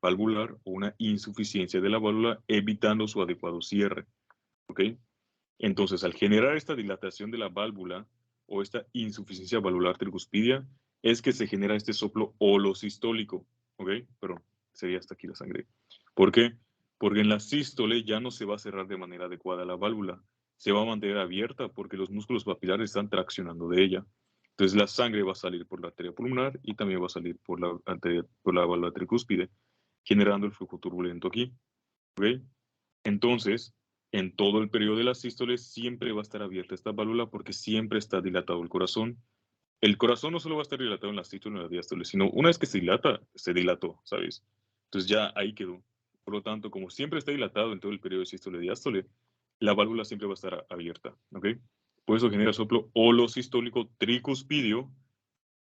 valvular o una insuficiencia de la válvula, evitando su adecuado cierre, ¿ok? Entonces, al generar esta dilatación de la válvula o esta insuficiencia valvular tricuspidia, es que se genera este soplo holosistólico, ¿ok? Pero sería hasta aquí la sangre. ¿Por qué? Porque en la sístole ya no se va a cerrar de manera adecuada la válvula, se va a mantener abierta porque los músculos papilares están traccionando de ella. Entonces la sangre va a salir por la arteria pulmonar y también va a salir por por la válvula tricúspide, generando el flujo turbulento aquí, ¿ok? Entonces, en todo el periodo de las sístoles siempre va a estar abierta esta válvula porque siempre está dilatado el corazón. El corazón no solo va a estar dilatado en la sístole o en la diástole, sino una vez que se dilata, se dilató, ¿sabes? Entonces ya ahí quedó. Por lo tanto, como siempre está dilatado en todo el periodo de sístole y diástole, la válvula siempre va a estar abierta, ¿ok? Por eso genera soplo holosistólico tricuspidio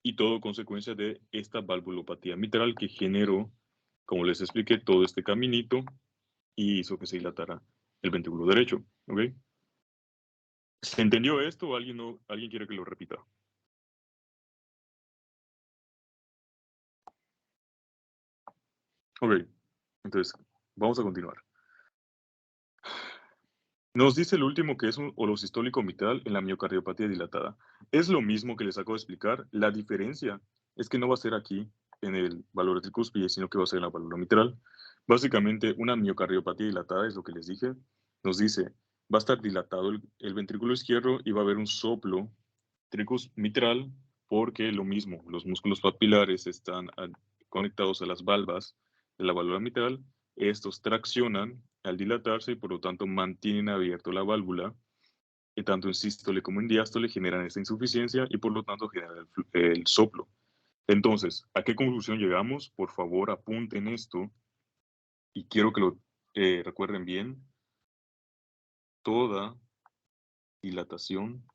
y todo consecuencia de esta valvulopatía mitral que generó, como les expliqué, todo este caminito y hizo que se dilatara el ventrículo derecho, ¿ok? ¿Se entendió esto o alguien, no, alguien quiere que lo repita? Ok, entonces vamos a continuar. Nos dice el último que es un holosistólico mitral en la miocardiopatía dilatada. Es lo mismo que les acabo de explicar. La diferencia es que no va a ser aquí en el valor tricúspide, sino que va a ser en la válvula mitral. Básicamente, una miocardiopatía dilatada es lo que les dije. Nos dice, va a estar dilatado el ventrículo izquierdo y va a haber un soplo tricus mitral porque lo mismo, los músculos papilares están conectados a las valvas de la válvula mitral. Estos traccionan al dilatarse y por lo tanto mantienen abierto la válvula, y tanto en sístole como en diástole generan esta insuficiencia y por lo tanto generan el soplo. Entonces, ¿a qué conclusión llegamos? Por favor, apunten esto y quiero que lo recuerden bien. Toda dilatación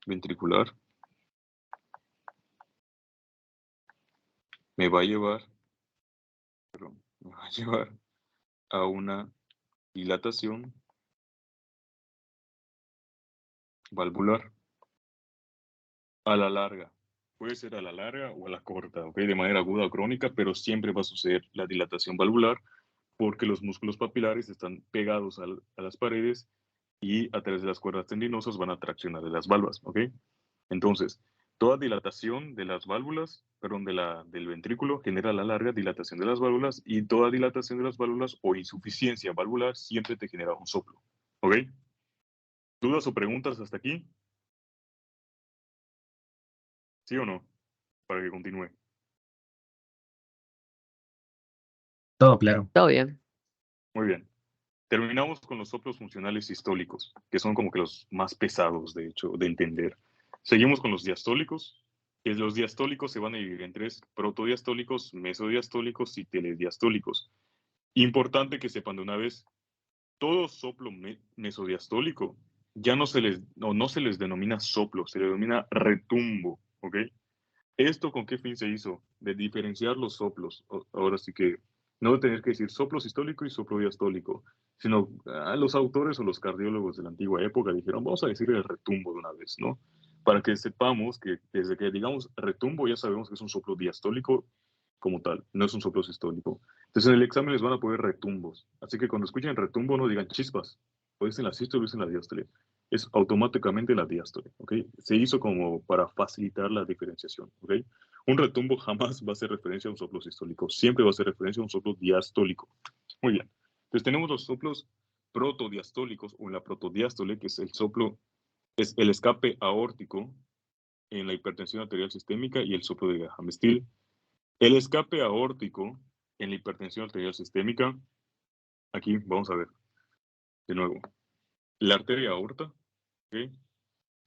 ventricular me va a llevar, perdón, me va a llevar a una dilatación valvular a la larga. Puede ser a la larga o a la corta, ¿ok? De manera aguda o crónica, pero siempre va a suceder la dilatación valvular porque los músculos papilares están pegados a las paredes y a través de las cuerdas tendinosas van a traccionar de las válvulas, ¿ok? Entonces, toda dilatación de las válvulas perdón, del ventrículo genera a la larga dilatación de las válvulas y toda dilatación de las válvulas o insuficiencia valvular siempre te genera un soplo. ¿Ok? ¿Dudas o preguntas hasta aquí? ¿Sí o no? Para que continúe. Todo claro. Todo bien. Muy bien. Terminamos con los soplos funcionales sistólicos, que son como que los más pesados, de hecho, de entender. Seguimos con los diastólicos, que los diastólicos se van a dividir en tres: protodiastólicos, mesodiastólicos y telediastólicos. Importante que sepan de una vez, todo soplo mesodiastólico ya no se les denomina soplo, se le denomina retumbo, ¿ok? ¿Esto con qué fin se hizo? De diferenciar los soplos. Ahora sí que no tener que decir soplo sistólico y soplo diastólico, sino los autores o los cardiólogos de la antigua época dijeron, vamos a decir el retumbo de una vez, ¿no? Para que sepamos que desde que digamos retumbo ya sabemos que es un soplo diastólico como tal, no es un soplo sistólico. Entonces en el examen les van a poner retumbos. Así que cuando escuchen retumbo no digan chispas, o dicen la sístole o dicen la diástole. Es automáticamente la diástole, ¿ok? Se hizo como para facilitar la diferenciación, ¿ok? Un retumbo jamás va a ser referencia a un soplo sistólico, siempre va a ser referencia a un soplo diastólico. Muy bien. Entonces tenemos los soplos protodiastólicos o en la protodiástole, que es el soplo, es el escape aórtico en la hipertensión arterial sistémica y el soplo de Graham-Still. El escape aórtico en la hipertensión arterial sistémica, aquí vamos a ver de nuevo, la arteria aorta, ¿ok?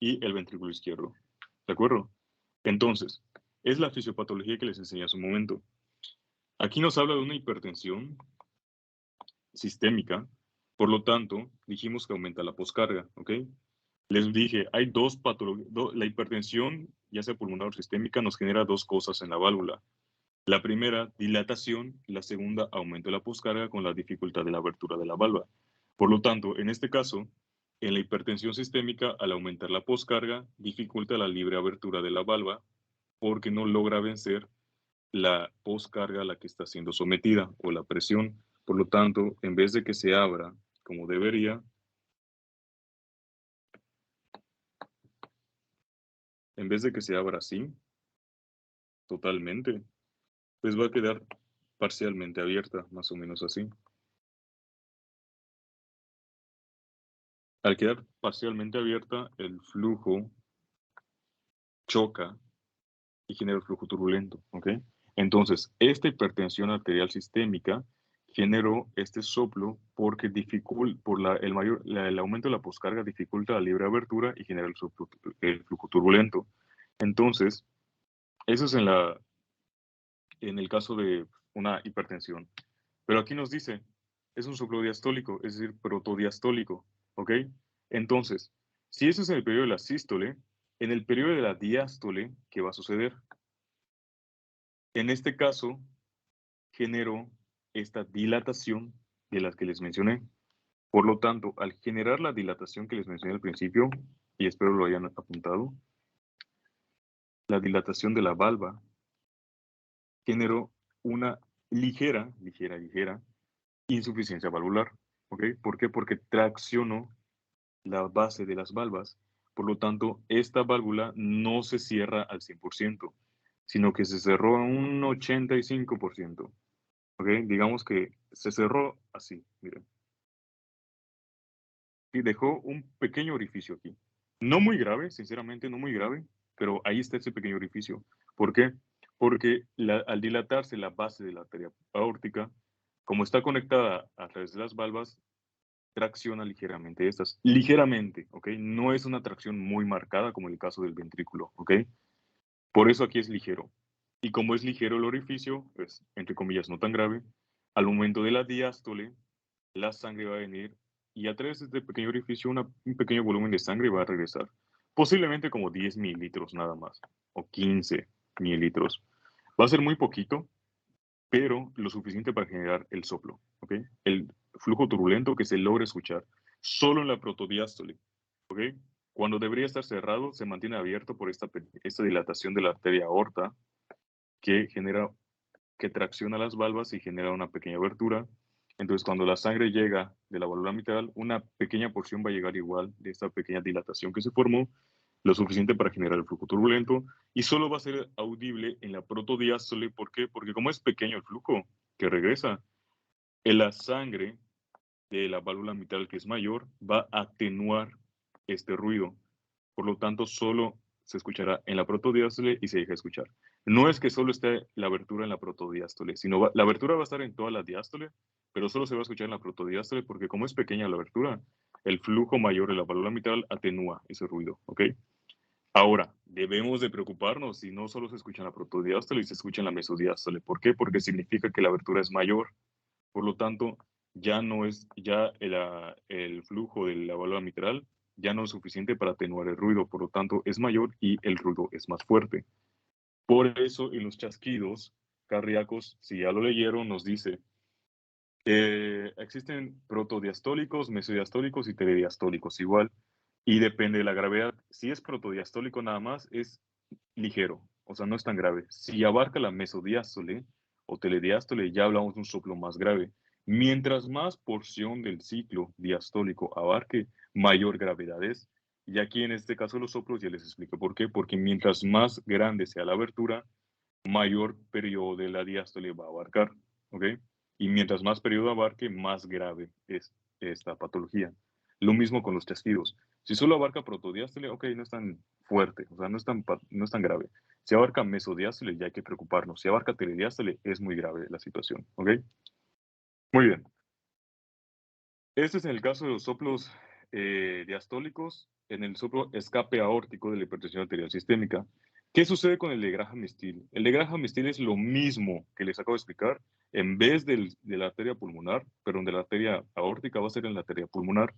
Y el ventrículo izquierdo, ¿de acuerdo? Entonces, es la fisiopatología que les enseñé hace un momento. Aquí nos habla de una hipertensión sistémica, por lo tanto, dijimos que aumenta la poscarga, ¿ok? Les dije, hay dos patologías, la hipertensión, ya sea pulmonar o sistémica, nos genera dos cosas en la válvula. La primera, dilatación, y la segunda, aumento de la poscarga con la dificultad de la abertura de la válvula. Por lo tanto, en este caso, en la hipertensión sistémica, al aumentar la poscarga, dificulta la libre abertura de la válvula porque no logra vencer la poscarga a la que está siendo sometida o la presión. Por lo tanto, en vez de que se abra como debería, en vez de que se abra así, totalmente, pues va a quedar parcialmente abierta, más o menos así. Al quedar parcialmente abierta, el flujo choca y genera el flujo turbulento, ¿ok? Entonces, esta hipertensión arterial sistémica generó este soplo porque el aumento de la poscarga dificulta la libre abertura y genera el flujo turbulento. Entonces, eso es en el caso de una hipertensión. Pero aquí nos dice, es un soplo diastólico, es decir, protodiastólico, ¿ok? Entonces, si eso es en el periodo de la sístole, en el periodo de la diástole, ¿qué va a suceder? En este caso, generó esta dilatación de las que les mencioné. Por lo tanto, al generar la dilatación que les mencioné al principio, y espero lo hayan apuntado, la dilatación de la valva generó una ligera insuficiencia valvular. ¿Ok? ¿Por qué? Porque traccionó la base de las valvas. Por lo tanto, esta válvula no se cierra al 100%, sino que se cerró a un 85%. ¿Ok? Digamos que se cerró así, miren. Y dejó un pequeño orificio aquí. No muy grave, sinceramente, no muy grave, pero ahí está ese pequeño orificio. ¿Por qué? Porque al dilatarse la base de la arteria aórtica, como está conectada a través de las valvas, tracciona ligeramente estas. Ligeramente, ¿ok? No es una tracción muy marcada como en el caso del ventrículo, ¿ok? Por eso aquí es ligero. Y como es ligero el orificio, pues, entre comillas, no tan grave, al momento de la diástole, la sangre va a venir y a través de este pequeño orificio un pequeño volumen de sangre va a regresar. Posiblemente como 10 mililitros nada más, o 15 mililitros. Va a ser muy poquito, pero lo suficiente para generar el soplo, ¿ok? El flujo turbulento que se logra escuchar solo en la protodiástole, ¿ok? Cuando debería estar cerrado, se mantiene abierto por esta dilatación de la arteria aorta que que tracciona las valvas y genera una pequeña abertura. Entonces, cuando la sangre llega de la válvula mitral, una pequeña porción va a llegar igual de esta pequeña dilatación que se formó lo suficiente para generar el flujo turbulento, y solo va a ser audible en la protodiástole. ¿Por qué? Porque como es pequeño el flujo que regresa, en la sangre de la válvula mitral, que es mayor, va a atenuar este ruido. Por lo tanto, solo se escuchará en la protodiástole y se deja escuchar. No es que solo esté la abertura en la protodiástole, sino la abertura va a estar en toda la diástole, pero solo se va a escuchar en la protodiástole porque como es pequeña la abertura, el flujo mayor de la válvula mitral atenúa ese ruido, ¿ok? Ahora, debemos de preocuparnos si no solo se escucha en la protodiástole y se escucha en la mesodiástole. ¿Por qué? Porque significa que la abertura es mayor. Por lo tanto, ya no es, ya el flujo de la válvula mitral ya no es suficiente para atenuar el ruido, por lo tanto es mayor y el ruido es más fuerte. Por eso en los chasquidos cardíacos, si ya lo leyeron, nos dice, existen protodiastólicos, mesodiastólicos y telediastólicos igual, y depende de la gravedad. Si es protodiastólico nada más, es ligero, o sea, no es tan grave. Si abarca la mesodiástole o telediástole, ya hablamos de un soplo más grave. Mientras más porción del ciclo diastólico abarque, mayor gravedad es. Y aquí en este caso los soplos ya les explico por qué. Porque mientras más grande sea la abertura, mayor periodo de la diástole va a abarcar. ¿Ok? Y mientras más periodo abarque, más grave es esta patología. Lo mismo con los chasquidos. Si solo abarca protodiástole, ok, no es tan fuerte, o sea, no es tan grave. Si abarca mesodiástole, ya hay que preocuparnos. Si abarca telediástole, es muy grave la situación, ¿ok? Muy bien. Este es en el caso de los soplos diastólicos, en el soplo escape aórtico de la hipertensión arterial sistémica. ¿Qué sucede con el de Graham-Still? El de Graham-Still es lo mismo que les acabo de explicar, en vez de la arteria pulmonar, pero donde la arteria aórtica va a ser en la arteria pulmonar.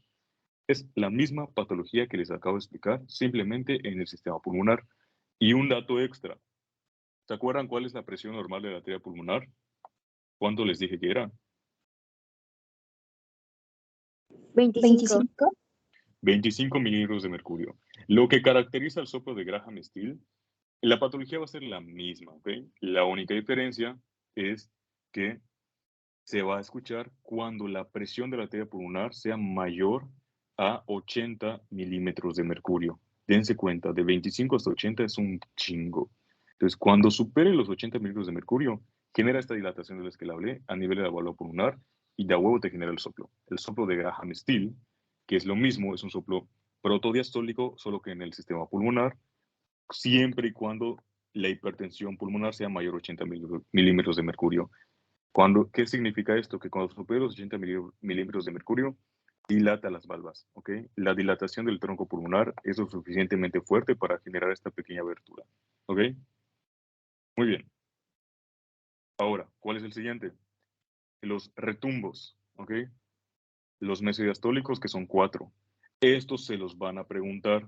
Es la misma patología que les acabo de explicar, simplemente en el sistema pulmonar. Y un dato extra. ¿Se acuerdan cuál es la presión normal de la arteria pulmonar? ¿Cuánto les dije que era? 25. 25. 25 milímetros de mercurio. Lo que caracteriza el soplo de Graham-Still, la patología va a ser la misma, ¿ok? La única diferencia es que se va a escuchar cuando la presión de la arteria pulmonar sea mayor a 80 milímetros de mercurio. Dense cuenta, de 25 hasta 80 es un chingo. Entonces, cuando supere los 80 milímetros de mercurio, genera esta dilatación de la que le hablé a nivel de la válvula pulmonar y de a huevo te genera el soplo. El soplo de Graham-Still, que es lo mismo, es un soplo protodiastólico, solo que en el sistema pulmonar, siempre y cuando la hipertensión pulmonar sea mayor a 80 milímetros de mercurio. ¿Qué significa esto? Que cuando supera los 80 milímetros de mercurio, dilata las valvas, ¿ok? La dilatación del tronco pulmonar es lo suficientemente fuerte para generar esta pequeña abertura, ¿ok? Muy bien. Ahora, ¿cuál es el siguiente? Los retumbos, ¿ok? Los mesodiastólicos, que son 4. Estos se los van a preguntar.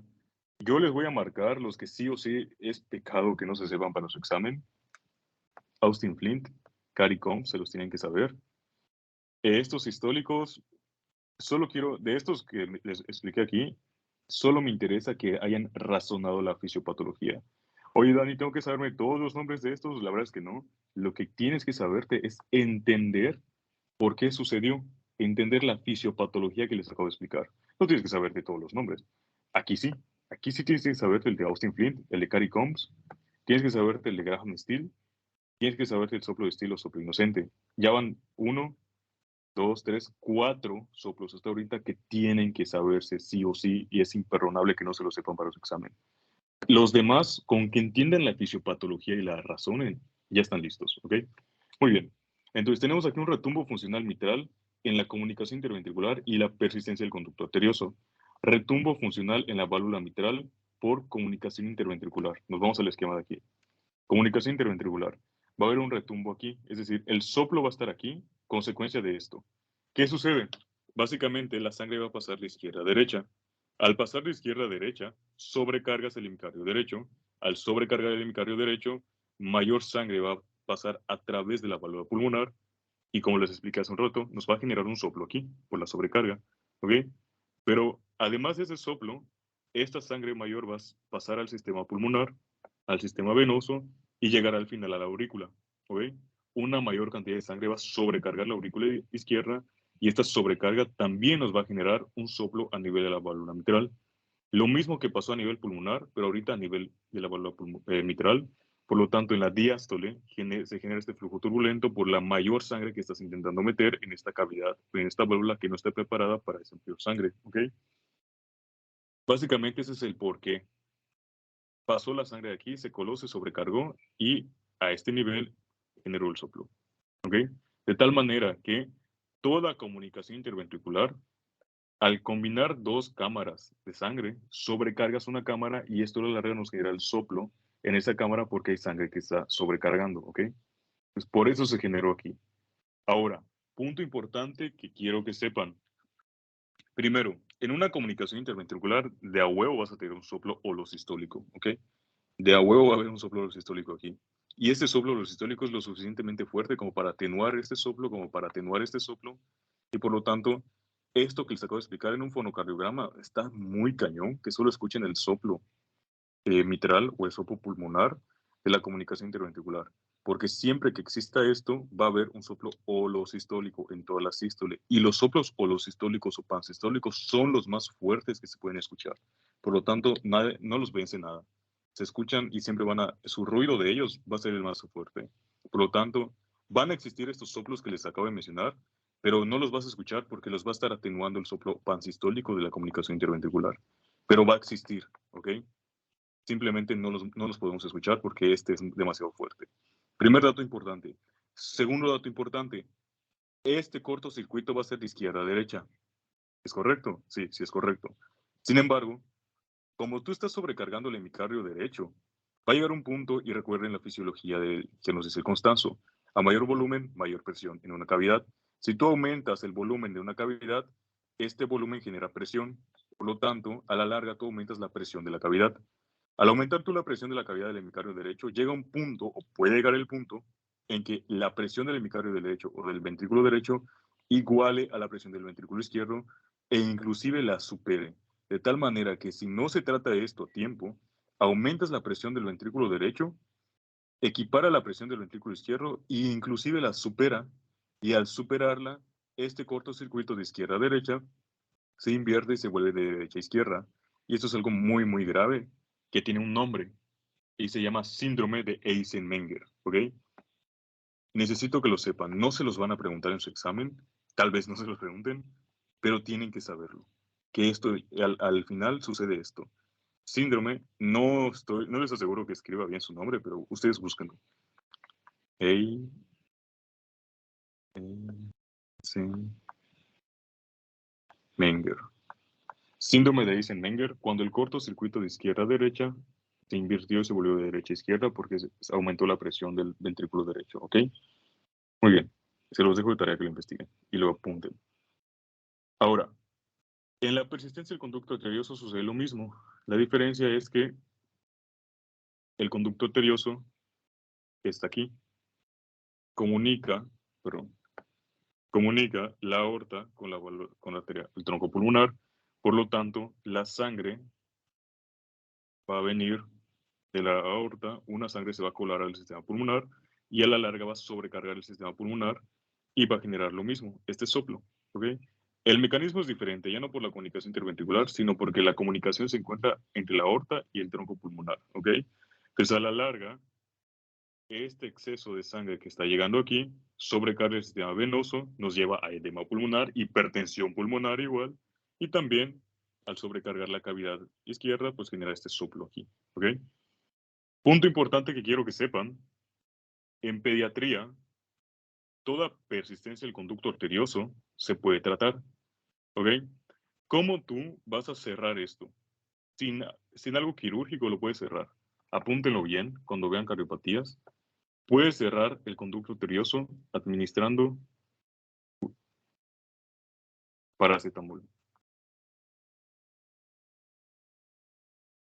Yo les voy a marcar los que sí o sí es pecado que no se sepan para su examen. Austin Flint, Cary Combs, se los tienen que saber. Estos sistólicos, solo quiero, de estos que les expliqué aquí, solo me interesa que hayan razonado la fisiopatología. Oye, Dani, ¿tengo que saberme todos los nombres de estos? La verdad es que no. Lo que tienes que saberte es entender por qué sucedió, entender la fisiopatología que les acabo de explicar. No tienes que saberte todos los nombres. Aquí sí, aquí sí tienes que saberte el de Austin Flint, el de Cary Combs, tienes que saberte el de Graham Still, tienes que saberte el soplo de estilo, soplo inocente. Ya van 1, 2, 3, 4 soplos hasta ahorita que tienen que saberse sí o sí y es imperdonable que no se lo sepan para su examen. Los demás, con que entiendan la fisiopatología y la razonen, ya están listos, ¿ok? Muy bien. Entonces tenemos aquí un retumbo funcional mitral en la comunicación interventricular y la persistencia del conducto arterioso. Retumbo funcional en la válvula mitral por comunicación interventricular. Nos vamos al esquema de aquí. Comunicación interventricular. Va a haber un retumbo aquí, es decir, el soplo va a estar aquí, consecuencia de esto. ¿Qué sucede? Básicamente la sangre va a pasar de izquierda a derecha. Al pasar de izquierda a derecha, sobrecargas el hemicardio derecho. Al sobrecargar el hemicardio derecho, mayor sangre va a pasar a través de la válvula pulmonar y como les expliqué hace un rato, nos va a generar un soplo aquí por la sobrecarga, ¿ok? Pero además de ese soplo, esta sangre mayor va a pasar al sistema pulmonar, al sistema venoso y llegar al final a la aurícula, ¿ok? Una mayor cantidad de sangre va a sobrecargar la aurícula izquierda y esta sobrecarga también nos va a generar un soplo a nivel de la válvula mitral. Lo mismo que pasó a nivel pulmonar, pero ahorita a nivel de la válvula mitral. Por lo tanto, en la diástole se genera este flujo turbulento por la mayor sangre que estás intentando meter en esta cavidad, en esta válvula que no está preparada para esa mayor sangre, ¿ok? Básicamente ese es el porqué. Pasó la sangre de aquí, se coló, se sobrecargó y a este nivel generó el soplo, ¿ok? De tal manera que toda comunicación interventricular, al combinar dos cámaras de sangre, sobrecargas una cámara y esto a la larga nos genera el soplo en esa cámara porque hay sangre que está sobrecargando, ¿ok? Pues por eso se generó aquí. Ahora, punto importante que quiero que sepan. Primero, en una comunicación interventricular, de a huevo vas a tener un soplo holosistólico, ¿ok? De a huevo va a haber un soplo holosistólico aquí. Y este soplo holosistólico es lo suficientemente fuerte como para atenuar este soplo, como para atenuar este soplo. Y por lo tanto, esto que les acabo de explicar en un fonocardiograma está muy cañón, que solo escuchen el soplo mitral o el soplo pulmonar de la comunicación interventricular. Porque siempre que exista esto, va a haber un soplo holosistólico en toda la sístole. Y los soplos holosistólicos o pansistólicos son los más fuertes que se pueden escuchar. Por lo tanto, no los vence nada. Se escuchan y siempre su ruido de ellos va a ser el más fuerte. Por lo tanto, van a existir estos soplos que les acabo de mencionar, pero no los vas a escuchar porque los va a estar atenuando el soplo pansistólico de la comunicación interventricular. Pero va a existir, ¿ok? Simplemente no los podemos escuchar porque este es demasiado fuerte. Primer dato importante. Segundo dato importante. Este cortocircuito va a ser de izquierda a derecha. ¿Es correcto? Sí, sí es correcto. Sin embargo, como tú estás sobrecargando el hemicardio derecho, va a llegar un punto, y recuerden la fisiología que nos dice el Constanzo, a mayor volumen, mayor presión en una cavidad. Si tú aumentas el volumen de una cavidad, este volumen genera presión. Por lo tanto, a la larga tú aumentas la presión de la cavidad. Al aumentar tú la presión de la cavidad del hemicardio derecho, llega un punto, o puede llegar el punto, en que la presión del hemicardio derecho o del ventrículo derecho iguale a la presión del ventrículo izquierdo e inclusive la supere. De tal manera que si no se trata de esto a tiempo, aumentas la presión del ventrículo derecho, equipara la presión del ventrículo izquierdo e inclusive la supera, y al superarla, este cortocircuito de izquierda a derecha se invierte y se vuelve de derecha a izquierda. Y esto es algo muy, muy grave, que tiene un nombre, y se llama síndrome de Eisenmenger, ¿ok? Necesito que lo sepan, no se los van a preguntar en su examen, tal vez no se los pregunten, pero tienen que saberlo, que esto, al final sucede esto. Síndrome, no les aseguro que escriba bien su nombre, pero ustedes búsquenlo. Eisenmenger. Síndrome de Eisenmenger, cuando el cortocircuito de izquierda a derecha se invirtió y se volvió de derecha a izquierda porque se aumentó la presión del ventrículo derecho, ¿ok? Muy bien, se los dejo de tarea que lo investiguen y lo apunten. Ahora, en la persistencia del conducto arterioso sucede lo mismo. La diferencia es que el conducto arterioso, que está aquí, comunica la aorta con la arteria, el tronco pulmonar. Por lo tanto, la sangre va a venir de la aorta, una sangre se va a colar al sistema pulmonar y a la larga va a sobrecargar el sistema pulmonar y va a generar lo mismo, este soplo, ¿ok? El mecanismo es diferente, ya no por la comunicación interventricular, sino porque la comunicación se encuentra entre la aorta y el tronco pulmonar, ¿ok? Entonces, a la larga, este exceso de sangre que está llegando aquí sobrecarga el sistema venoso, nos lleva a edema pulmonar, hipertensión pulmonar igual, y también al sobrecargar la cavidad izquierda, pues genera este soplo aquí, ¿ok? Punto importante que quiero que sepan, en pediatría, toda persistencia del conducto arterioso se puede tratar, ¿ok? ¿Cómo tú vas a cerrar esto? Sin algo quirúrgico lo puedes cerrar. Apúntenlo bien cuando vean cardiopatías. Puedes cerrar el conducto arterioso administrando paracetamol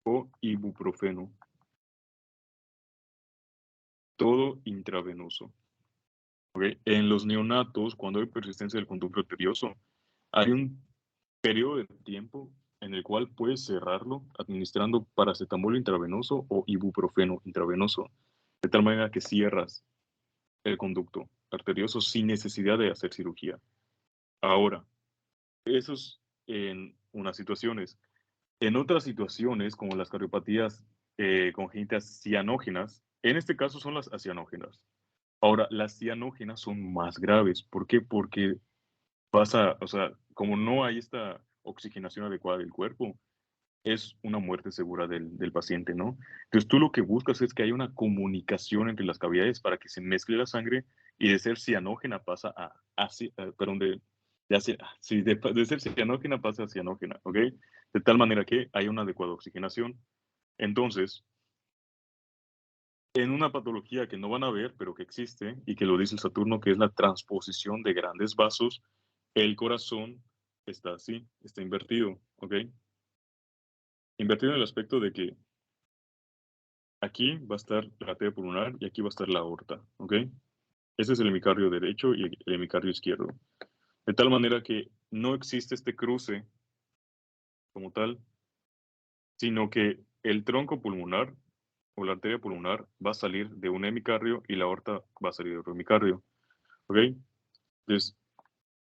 o ibuprofeno, todo intravenoso. ¿Ok? En los neonatos, cuando hay persistencia del conducto arterioso, hay un periodo de tiempo en el cual puedes cerrarlo administrando paracetamol intravenoso o ibuprofeno intravenoso, de tal manera que cierras el conducto arterioso sin necesidad de hacer cirugía. Ahora, eso es en unas situaciones. En otras situaciones, como las cardiopatías congénitas cianógenas, en este caso son las acianógenas. Ahora, las cianógenas son más graves. ¿Por qué? Porque pasa, o sea, como no hay esta oxigenación adecuada del cuerpo, es una muerte segura del paciente, ¿no? Entonces tú lo que buscas es que haya una comunicación entre las cavidades para que se mezcle la sangre y de ser cianógena pasa perdón, sí, de ser cianógena pasa a cianógena, ¿ok? De tal manera que haya una adecuada oxigenación. Entonces, en una patología que no van a ver, pero que existe y que lo dice el Saturno, que es la transposición de grandes vasos, el corazón está así, está invertido, ¿ok? Invertido en el aspecto de que aquí va a estar la arteria pulmonar y aquí va a estar la aorta, ¿ok? Ese es el hemicardio derecho y el hemicardio izquierdo. De tal manera que no existe este cruce como tal, sino que el tronco pulmonar o la arteria pulmonar va a salir de un hemicardio y la aorta va a salir de otro hemicardio, ¿ok? Entonces,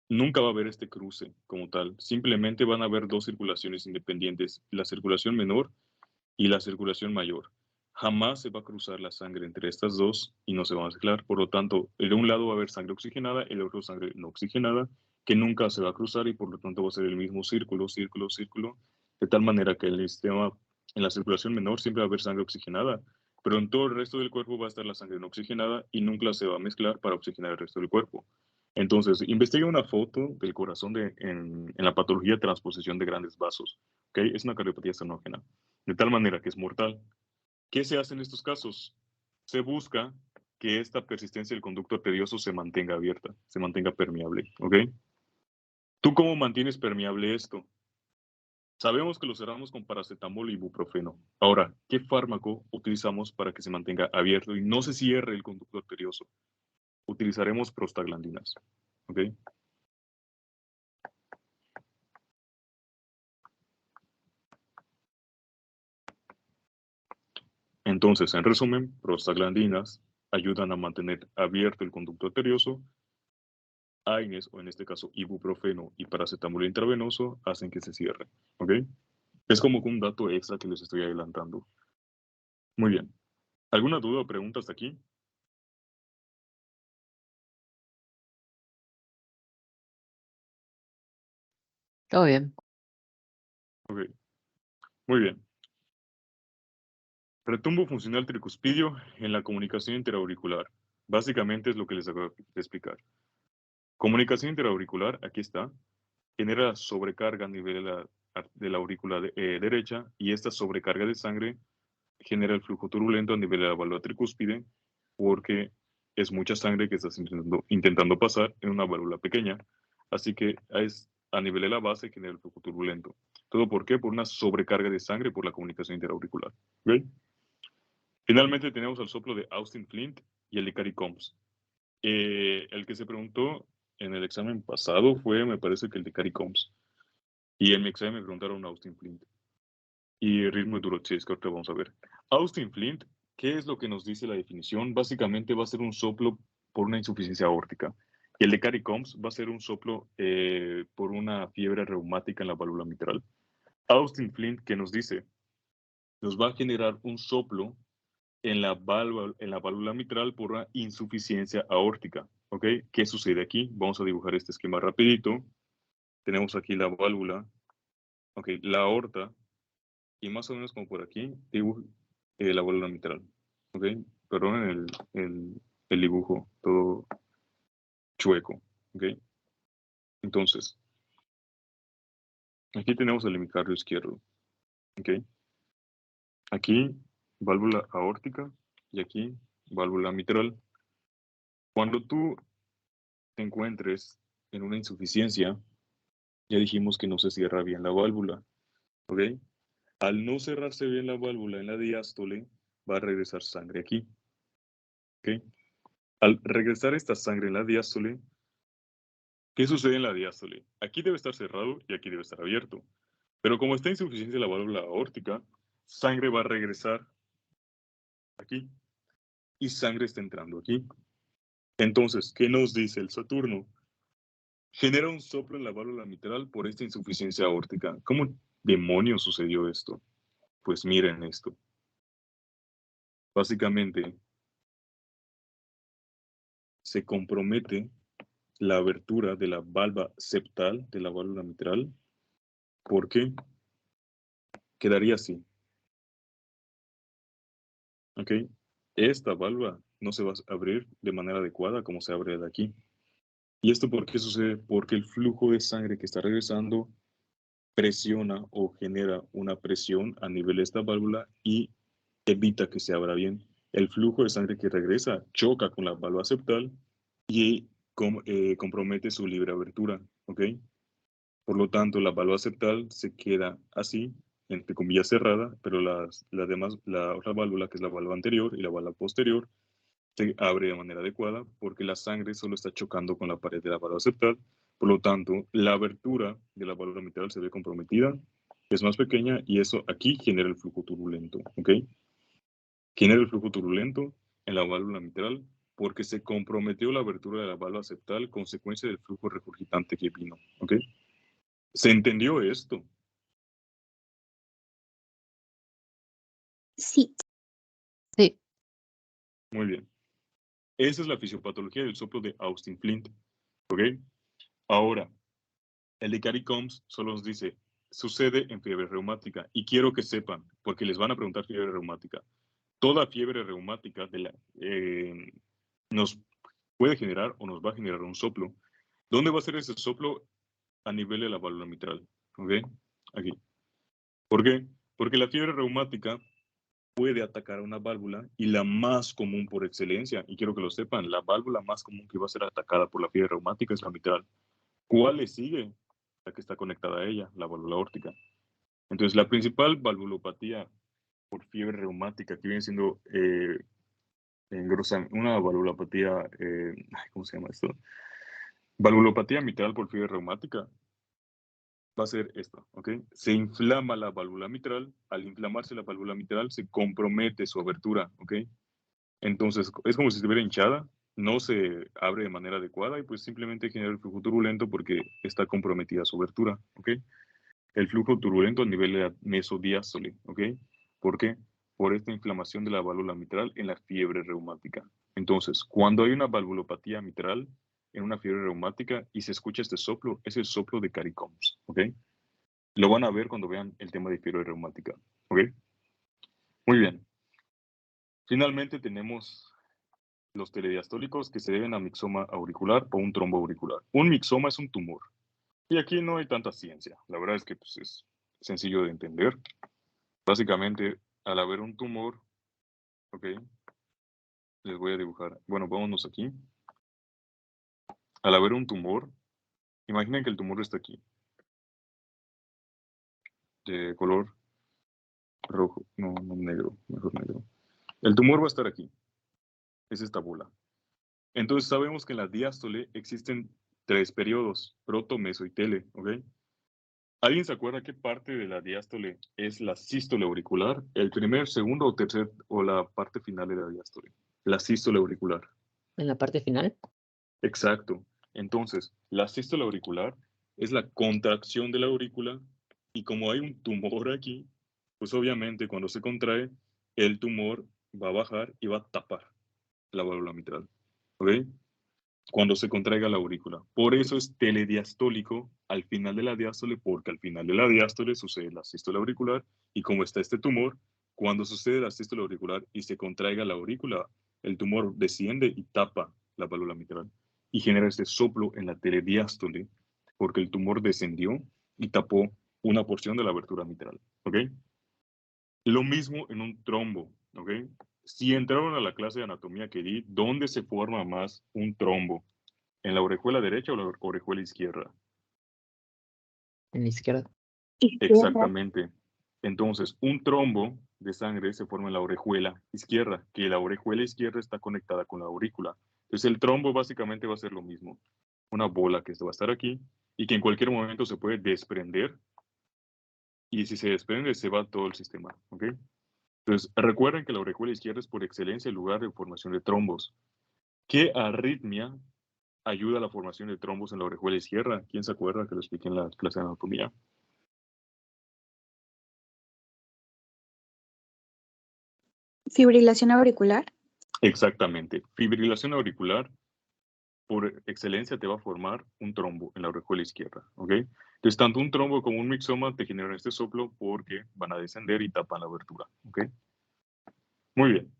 nunca va a haber este cruce como tal. Simplemente van a haber dos circulaciones independientes, la circulación menor y la circulación mayor. Jamás se va a cruzar la sangre entre estas dos y no se va a mezclar. Por lo tanto, de un lado va a haber sangre oxigenada y del otro sangre no oxigenada, que nunca se va a cruzar y por lo tanto va a ser el mismo círculo, círculo, círculo, de tal manera que el sistema, en la circulación menor siempre va a haber sangre oxigenada, pero en todo el resto del cuerpo va a estar la sangre no oxigenada y nunca se va a mezclar para oxigenar el resto del cuerpo. Entonces, investiga una foto del corazón en la patología de transposición de grandes vasos. ¿Okay? Es una cardiopatía estenógena, de tal manera que es mortal. ¿Qué se hace en estos casos? Se busca que esta persistencia del conducto arterioso se mantenga abierta, se mantenga permeable. ¿Ok? ¿Tú cómo mantienes permeable esto? Sabemos que lo cerramos con paracetamol y ibuprofeno. Ahora, ¿qué fármaco utilizamos para que se mantenga abierto y no se cierre el conducto arterioso? Utilizaremos prostaglandinas. ¿Ok? Entonces, en resumen, prostaglandinas ayudan a mantener abierto el conducto arterioso. AINES, o en este caso ibuprofeno y paracetamol intravenoso, hacen que se cierre. ¿Ok? Es como un dato extra que les estoy adelantando. Muy bien. ¿Alguna duda o pregunta hasta aquí? Todo bien. Ok. Muy bien. Retumbo funcional tricuspidio en la comunicación interauricular. Básicamente es lo que les acabo de explicar. Comunicación interauricular, aquí está, genera sobrecarga a nivel de la aurícula derecha y esta sobrecarga de sangre genera el flujo turbulento a nivel de la válvula tricúspide porque es mucha sangre que estás intentando pasar en una válvula pequeña. Así que es a nivel de la base que genera el flujo turbulento. ¿Todo por qué? Por una sobrecarga de sangre por la comunicación interauricular. ¿Okay? Finalmente tenemos el soplo de Austin Flint y el de Cary Combs. El que se preguntó en el examen pasado fue, me parece que el de Cary Combs. Y en mi examen me preguntaron Austin Flint. Y ritmo y Duroche, que ahorita vamos a ver. Austin Flint, ¿qué es lo que nos dice la definición? Básicamente va a ser un soplo por una insuficiencia aórtica. Y el de Cary Combs va a ser un soplo por una fiebre reumática en la válvula mitral. Austin Flint, ¿qué nos dice? Nos va a generar un soplo en la válvula mitral por una insuficiencia aórtica. ¿Ok? ¿Qué sucede aquí? Vamos a dibujar este esquema rapidito. Tenemos aquí la válvula, ok, la aorta, y más o menos como por aquí, dibujo la válvula mitral. ¿Ok? Perdonen el dibujo todo chueco. ¿Ok? Entonces, aquí tenemos el hemicardio izquierdo. ¿Ok? Aquí, válvula aórtica y aquí, válvula mitral. Cuando tú te encuentres en una insuficiencia, ya dijimos que no se cierra bien la válvula. ¿Ok? Al no cerrarse bien la válvula en la diástole, va a regresar sangre aquí. ¿Ok? Al regresar esta sangre en la diástole, ¿qué sucede en la diástole? Aquí debe estar cerrado y aquí debe estar abierto. Pero como está insuficiente la válvula aórtica, sangre va a regresar aquí y sangre está entrando aquí. Entonces, ¿qué nos dice el Saturno? Genera un soplo en la válvula mitral por esta insuficiencia aórtica. ¿Cómo demonios sucedió esto? Pues miren esto. Básicamente, se compromete la abertura de la valva septal, de la válvula mitral. ¿Por qué? Quedaría así. ¿Ok? Esta válvula no se va a abrir de manera adecuada como se abre de aquí. ¿Y esto por qué sucede? Porque el flujo de sangre que está regresando presiona o genera una presión a nivel de esta válvula y evita que se abra bien. El flujo de sangre que regresa choca con la válvula septal y compromete su libre abertura, ¿ok? Por lo tanto, la válvula septal se queda así, entre comillas cerrada, pero las demás, la otra válvula, que es la válvula anterior y la válvula posterior, se abre de manera adecuada porque la sangre solo está chocando con la pared de la válvula septal. Por lo tanto, la abertura de la válvula mitral se ve comprometida, es más pequeña y eso aquí genera el flujo turbulento, ¿ok? Genera el flujo turbulento en la válvula mitral porque se comprometió la abertura de la válvula septal consecuencia del flujo regurgitante que vino, ¿ok? ¿Se entendió esto? Sí. Sí. Muy bien. Esa es la fisiopatología del soplo de Austin Flint, ¿ok? Ahora, el de Gary Combs solo nos dice, sucede en fiebre reumática. Y quiero que sepan, porque les van a preguntar fiebre reumática. Toda fiebre reumática nos puede generar o nos va a generar un soplo. ¿Dónde va a ser ese soplo? A nivel de la válvula mitral. ¿Ok? Aquí. ¿Por qué? Porque la fiebre reumática puede atacar a una válvula y la más común por excelencia, y quiero que lo sepan, la válvula más común que va a ser atacada por la fiebre reumática es la mitral. ¿Cuál le sigue? La que está conectada a ella, la válvula aórtica. Entonces, la principal valvulopatía por fiebre reumática, que viene siendo una valvulopatía, ¿cómo se llama esto? Valvulopatía mitral por fiebre reumática, va a ser esto, ¿ok? Se inflama la válvula mitral, al inflamarse la válvula mitral se compromete su abertura, ¿ok? Entonces, es como si estuviera hinchada, no se abre de manera adecuada y pues simplemente genera el flujo turbulento porque está comprometida su abertura, ¿ok? El flujo turbulento a nivel de la mesodiástole, ¿ok? ¿Por qué? Por esta inflamación de la válvula mitral en la fiebre reumática. Entonces, cuando hay una valvulopatía mitral en una fiebre reumática y se escucha este soplo, es el soplo de Gary Combs, ¿ok? Lo van a ver cuando vean el tema de fiebre reumática, ¿ok? Muy bien. Finalmente tenemos los telediastólicos que se deben a mixoma auricular o un trombo auricular. Un mixoma es un tumor. Y aquí no hay tanta ciencia. La verdad es que pues, es sencillo de entender. Básicamente, al haber un tumor, ok, les voy a dibujar. Bueno, vámonos aquí. Al haber un tumor, imaginen que el tumor está aquí, de color rojo, no negro, mejor negro. El tumor va a estar aquí, es esta bola. Entonces sabemos que en la diástole existen 3 periodos, proto, meso y tele, ¿ok? ¿Alguien se acuerda qué parte de la diástole es la sístole auricular? ¿El primer, segundo o tercer o la parte final de la diástole? La sístole auricular. En la parte final. Exacto. Entonces, la sístole auricular es la contracción de la aurícula y como hay un tumor aquí, pues obviamente cuando se contrae, el tumor va a bajar y va a tapar la válvula mitral. ¿Ok? Cuando se contraiga la aurícula. Por eso es telediastólico al final de la diástole, porque al final de la diástole sucede la sístole auricular y como está este tumor, cuando sucede la sístole auricular y se contraiga la aurícula, el tumor desciende y tapa la válvula mitral y genera este soplo en la telediástole, porque el tumor descendió y tapó una porción de la abertura mitral. ¿Ok? Lo mismo en un trombo. ¿Ok? Si entraron a la clase de anatomía que di, ¿dónde se forma más un trombo? ¿En la orejuela derecha o la orejuela izquierda? En la izquierda. Izquierda. Exactamente. Entonces, un trombo de sangre se forma en la orejuela izquierda, que la orejuela izquierda está conectada con la aurícula. Entonces, el trombo básicamente va a ser lo mismo. Una bola que va a estar aquí y que en cualquier momento se puede desprender. Y si se desprende, se va todo el sistema. ¿Ok? Entonces, recuerden que la orejuela izquierda es por excelencia el lugar de formación de trombos. ¿Qué arritmia ayuda a la formación de trombos en la orejuela izquierda? ¿Quién se acuerda que lo expliqué en la clase de anatomía? Fibrilación auricular. Exactamente. Fibrilación auricular, por excelencia, te va a formar un trombo en la aurícula izquierda, ¿ok? Entonces, tanto un trombo como un mixoma te generan este soplo porque van a descender y tapan la abertura, ¿ok? Muy bien.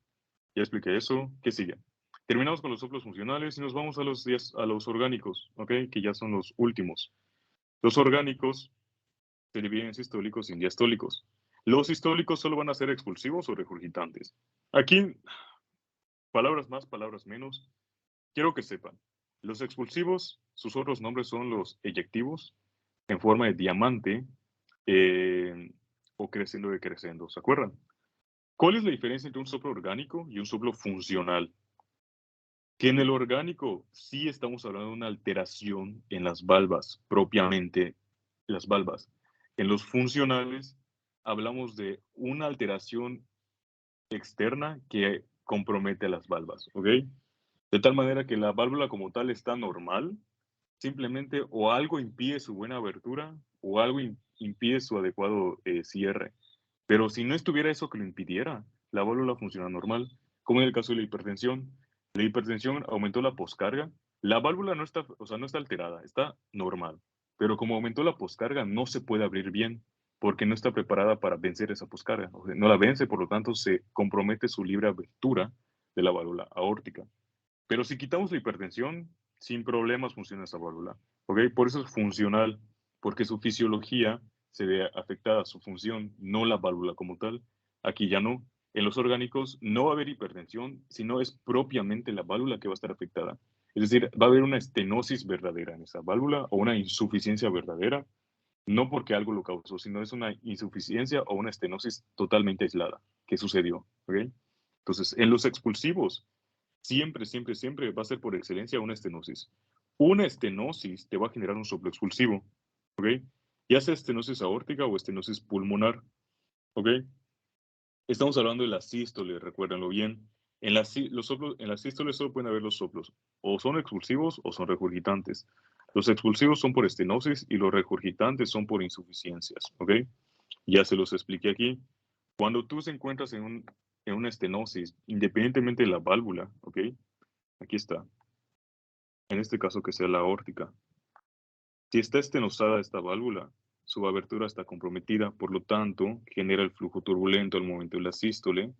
Ya expliqué eso. ¿Qué sigue? Terminamos con los soplos funcionales y nos vamos a los orgánicos, ¿ok? Que ya son los últimos. Los orgánicos se dividen en sistólicos y en diastólicos. Los sistólicos solo van a ser expulsivos o regurgitantes. Aquí, palabras más, palabras menos. Quiero que sepan, los expulsivos, sus otros nombres son los eyectivos, en forma de diamante, o creciendo de crescendo, ¿se acuerdan? ¿Cuál es la diferencia entre un soplo orgánico y un soplo funcional? Que en el orgánico sí estamos hablando de una alteración en las valvas, propiamente las valvas. En los funcionales hablamos de una alteración externa que compromete a las valvas, ¿ok? De tal manera que la válvula como tal está normal, simplemente o algo impide su buena abertura o algo impide su adecuado cierre. Pero si no estuviera eso que lo impidiera, la válvula funciona normal, como en el caso de la hipertensión. La hipertensión aumentó la poscarga, la válvula no está, o sea, no está alterada, está normal. Pero como aumentó la poscarga, no se puede abrir bien porque no está preparada para vencer esa poscarga. O sea, no la vence, por lo tanto, se compromete su libre abertura de la válvula aórtica. Pero si quitamos la hipertensión, sin problemas funciona esa válvula. ¿Ok? Por eso es funcional, porque su fisiología se ve afectada, su función, no la válvula como tal. Aquí ya no. En los orgánicos no va a haber hipertensión, sino es propiamente la válvula que va a estar afectada. Es decir, va a haber una estenosis verdadera en esa válvula o una insuficiencia verdadera, no porque algo lo causó, sino es una insuficiencia o una estenosis totalmente aislada que sucedió. ¿Ok? Entonces, en los expulsivos, siempre, siempre, siempre va a ser por excelencia una estenosis. Una estenosis te va a generar un soplo expulsivo, ¿ok? Ya sea estenosis aórtica o estenosis pulmonar, ¿ok? Estamos hablando de la sístole, recuérdenlo bien. En las sístoles solo pueden haber los soplos, o son expulsivos o son regurgitantes. Los expulsivos son por estenosis y los regurgitantes son por insuficiencias, ¿ok? Ya se los expliqué aquí. Cuando tú se encuentras en una estenosis, independientemente de la válvula, ¿ok? Aquí está. En este caso que sea la aórtica. Si está estenosada esta válvula, su abertura está comprometida, por lo tanto, genera el flujo turbulento al momento de la sístole,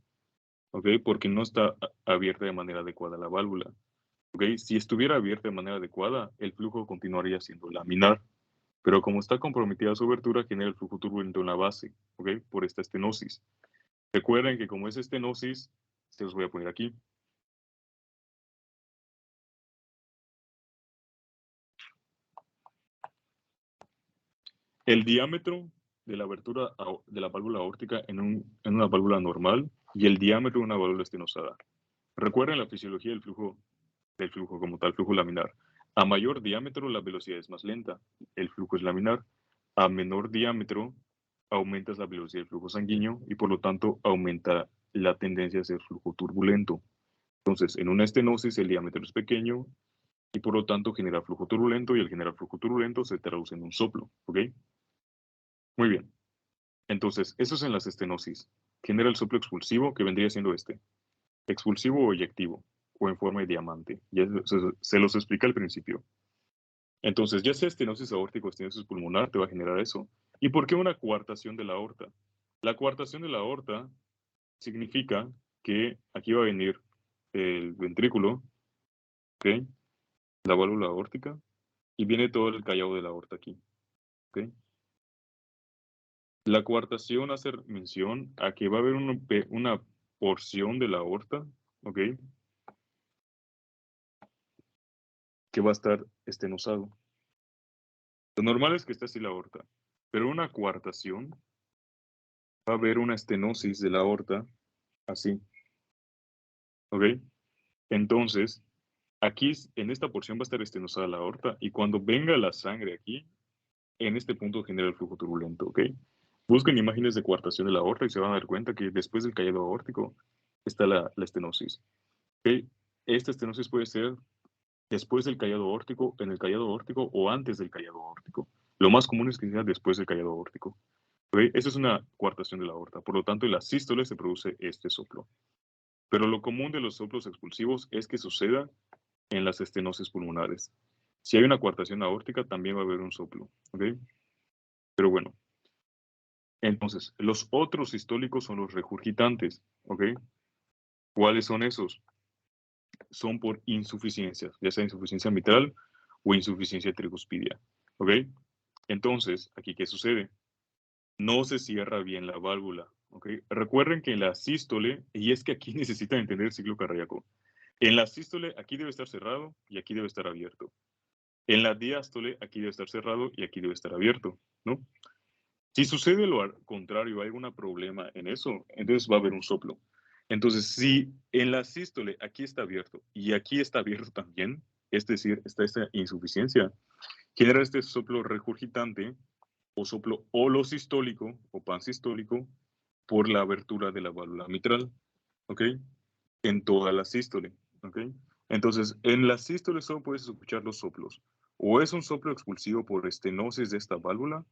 ¿ok? Porque no está abierta de manera adecuada la válvula, ¿ok? Si estuviera abierta de manera adecuada, el flujo continuaría siendo laminar, pero como está comprometida su abertura, genera el flujo turbulento en la base, ¿ok? Por esta estenosis. Recuerden que como es estenosis, se los voy a poner aquí. El diámetro de la abertura de la válvula aórtica en una válvula normal y el diámetro de una válvula estenosada. Recuerden la fisiología del flujo como tal, flujo laminar. A mayor diámetro la velocidad es más lenta, el flujo es laminar. A menor diámetro aumentas la velocidad del flujo sanguíneo y por lo tanto aumenta la tendencia a ser flujo turbulento. Entonces, en una estenosis el diámetro es pequeño y por lo tanto genera flujo turbulento y al generar flujo turbulento se traduce en un soplo, ¿ok? Muy bien. Entonces, eso es en las estenosis. Genera el soplo expulsivo, que vendría siendo este. Expulsivo o eyectivo, o en forma de diamante. Ya se los explica al principio. Entonces, ya sea estenosis aórtica o estenosis pulmonar, te va a generar eso. ¿Y por qué una coartación de la aorta? La coartación de la aorta significa que aquí va a venir el ventrículo, ¿ok? La válvula aórtica, y viene todo el callado de la aorta aquí, ¿ok? La coartación hace mención a que va a haber una porción de la aorta, ¿ok? Que va a estar estenosado. Lo normal es que esté así la aorta, pero una coartación va a haber una estenosis de la aorta así, ¿ok? Entonces, aquí en esta porción va a estar estenosada la aorta y cuando venga la sangre aquí, en este punto genera el flujo turbulento, ¿ok? Busquen imágenes de coartación de la aorta y se van a dar cuenta que después del callado aórtico está la estenosis, ¿ok? Esta estenosis puede ser después del callado aórtico, en el callado aórtico o antes del callado aórtico. Lo más común es que sea después del callado aórtico. ¿Okay? Esa es una coartación de la aorta. Por lo tanto, en la sístole se produce este soplo. Pero lo común de los soplos expulsivos es que suceda en las estenosis pulmonares. Si hay una coartación aórtica, también va a haber un soplo, ¿ok? Pero bueno, entonces, los otros sistólicos son los regurgitantes, ¿ok? ¿Cuáles son esos? Son por insuficiencia, ya sea insuficiencia mitral o insuficiencia tricuspidia, ¿ok? Entonces, aquí, ¿qué sucede? No se cierra bien la válvula, ¿ok? Recuerden que en la sístole, y es que aquí necesitan entender el ciclo cardíaco, en la sístole aquí debe estar cerrado y aquí debe estar abierto. En la diástole aquí debe estar cerrado y aquí debe estar abierto, ¿no? Si sucede lo contrario, hay algún problema en eso, entonces va a haber un soplo. Entonces, si en la sístole aquí está abierto y aquí está abierto también, es decir, está esta insuficiencia, genera este soplo regurgitante o soplo holosistólico o pansistólico por la abertura de la válvula mitral, ¿ok? En toda la sístole, ¿ok? Entonces, en la sístole solo puedes escuchar los soplos. O es un soplo expulsivo por estenosis de esta válvula,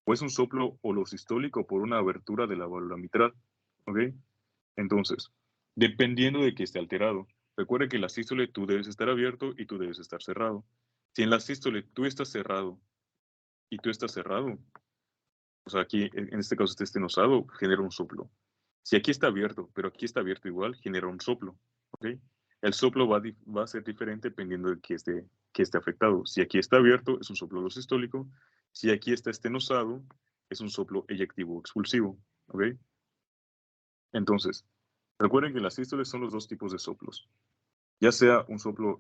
o es un soplo holosistólico por una abertura de la válvula mitral, ¿ok? Entonces, dependiendo de que esté alterado, recuerda que en la sístole tú debes estar abierto y tú debes estar cerrado. Si en la sístole tú estás cerrado y tú estás cerrado, o sea, aquí en este caso este estenosado, genera un soplo. Si aquí está abierto, pero aquí está abierto igual, genera un soplo, ¿ok? El soplo va a ser diferente dependiendo de que esté afectado. Si aquí está abierto, es un soplo sistólico. Si aquí está estenosado, es un soplo eyectivo expulsivo, ¿ok? Entonces, recuerden que las sístoles son los dos tipos de soplos. Ya sea un soplo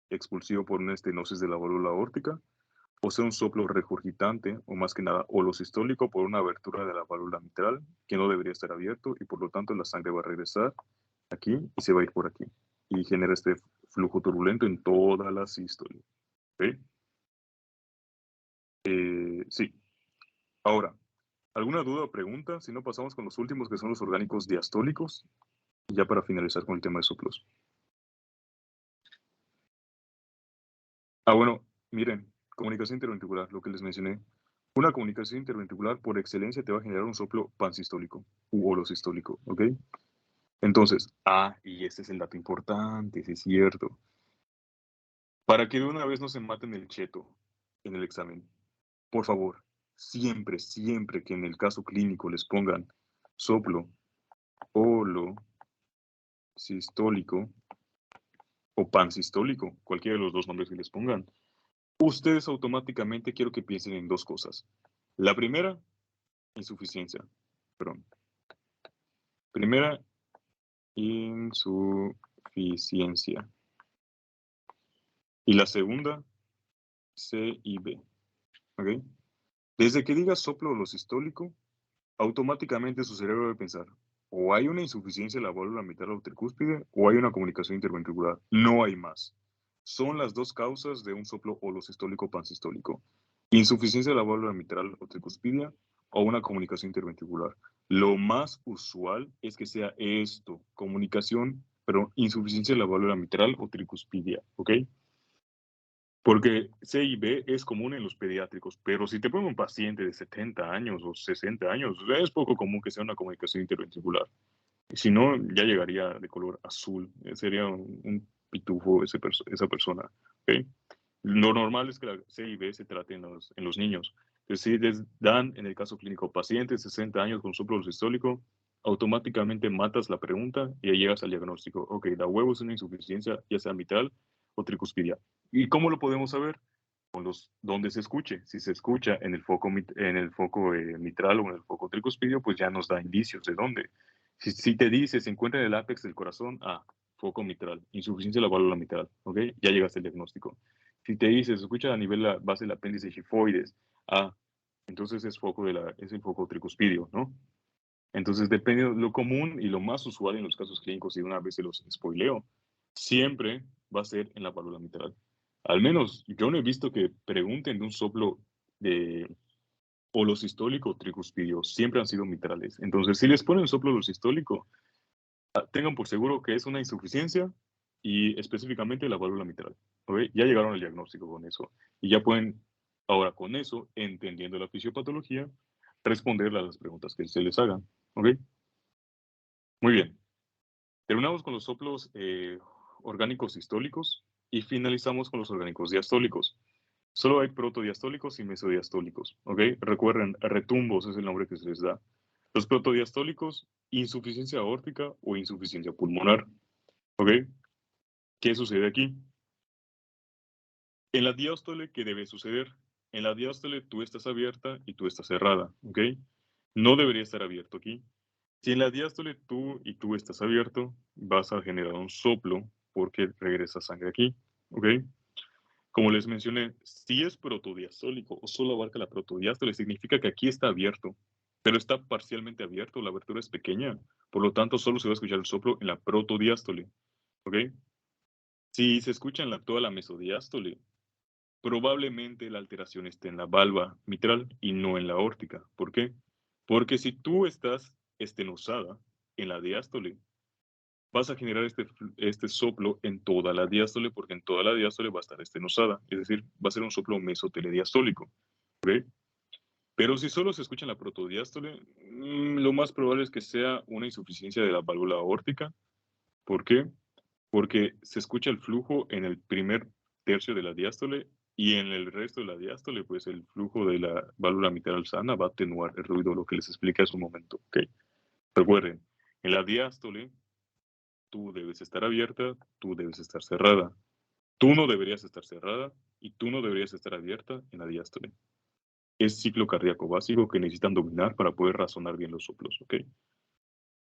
expulsivo por una estenosis de la válvula aórtica, o sea un soplo regurgitante, o más que nada holosistólico por una abertura de la válvula mitral, que no debería estar abierto, y por lo tanto la sangre va a regresar aquí y se va a ir por aquí. Y genera este flujo turbulento en toda la sístole. ¿Ok? Sí. Ahora, ¿alguna duda o pregunta? Si no, pasamos con los últimos, que son los orgánicos diastólicos, y ya para finalizar con el tema de soplos. Bueno, miren, comunicación interventricular, lo que les mencioné. Una comunicación interventricular por excelencia te va a generar un soplo pansistólico u holosistólico, ¿ok? Entonces, y este es el dato importante, sí es cierto. Para que de una vez no se maten el cheto en el examen, por favor, siempre, siempre que en el caso clínico les pongan soplo holosistólico o pansistólico, cualquiera de los dos nombres que les pongan, ustedes automáticamente quiero que piensen en dos cosas. La primera, insuficiencia. Perdón. Primera, insuficiencia. Y la segunda, C y B. ¿Ok? Desde que diga soplo holosistólico, automáticamente su cerebro debe pensar, o hay una insuficiencia de la válvula mitral o tricúspide, o hay una comunicación interventricular. No hay más. Son las dos causas de un soplo holosistólico pansistólico. Insuficiencia de la válvula mitral o tricúspide o una comunicación interventricular. Lo más usual es que sea esto, comunicación, pero insuficiencia de la válvula mitral o tricuspidia, ¿ok? Porque C y B es común en los pediátricos, pero si te ponen un paciente de 70 años o 60 años, es poco común que sea una comunicación interventricular. Si no, ya llegaría de color azul. Sería un pitufo esa persona. ¿Okay? Lo normal es que la C y B se traten en los niños. Entonces, si les dan, en el caso clínico, pacientes de 60 años con soplo sistólico, automáticamente matas la pregunta y ahí llegas al diagnóstico. Ok, la huevo es una insuficiencia, ya sea mitral o tricuspidia. ¿Y cómo lo podemos saber? Con donde se escuche. Si se escucha en el foco, mitral o en el foco tricuspidio, pues ya nos da indicios de dónde. Si te dice, se encuentra en el ápex del corazón, foco mitral, insuficiencia de la válvula mitral, ¿ok? Ya llegaste al diagnóstico. Si te dice, se escucha a nivel de la base del apéndice gifoides, entonces es el foco tricuspidio, ¿no? Entonces, depende de lo común y lo más usual en los casos clínicos, y una vez se los spoileo, siempre va a ser en la válvula mitral. Al menos yo no he visto que pregunten de un soplo de holosistólico o tricuspidio, siempre han sido mitrales. Entonces, si les ponen soplo holosistólico, tengan por seguro que es una insuficiencia y específicamente la válvula mitral. ¿Okay? Ya llegaron al diagnóstico con eso y ya pueden, ahora con eso, entendiendo la fisiopatología, responderle a las preguntas que se les hagan. ¿Ok? Muy bien. Terminamos con los soplos orgánicos sistólicos y finalizamos con los orgánicos diastólicos. Solo hay protodiastólicos y mesodiastólicos, ¿ok? Recuerden, retumbos es el nombre que se les da. Los protodiastólicos, insuficiencia aórtica o insuficiencia pulmonar, ¿ok? ¿Qué sucede aquí? En la diástole, ¿qué debe suceder? En la diástole tú estás abierta y tú estás cerrada, ¿ok? No debería estar abierto aquí. Si en la diástole tú y tú estás abierto, vas a generar un soplo porque regresa sangre aquí, ¿ok? Como les mencioné, si es protodiastólico o solo abarca la protodiástole, significa que aquí está abierto, pero está parcialmente abierto, la abertura es pequeña, por lo tanto solo se va a escuchar el soplo en la protodiástole, ¿ok? Si se escucha en toda la mesodiástole, probablemente la alteración esté en la valva mitral y no en la aórtica. ¿Por qué? Porque si tú estás estenosada en la diástole, vas a generar este soplo en toda la diástole, porque en toda la diástole va a estar estenosada, es decir, va a ser un soplo mesotelediastólico. ¿Ok? Pero si solo se escucha en la protodiástole, lo más probable es que sea una insuficiencia de la válvula aórtica. ¿Por qué? Porque se escucha el flujo en el primer tercio de la diástole y en el resto de la diástole, pues el flujo de la válvula mitral sana va a atenuar el ruido, lo que les expliqué hace un momento. ¿Ok? Recuerden, en la diástole tú debes estar abierta, tú debes estar cerrada. Tú no deberías estar cerrada y tú no deberías estar abierta en la diástole. Es ciclo cardíaco básico que necesitan dominar para poder razonar bien los soplos, ¿ok?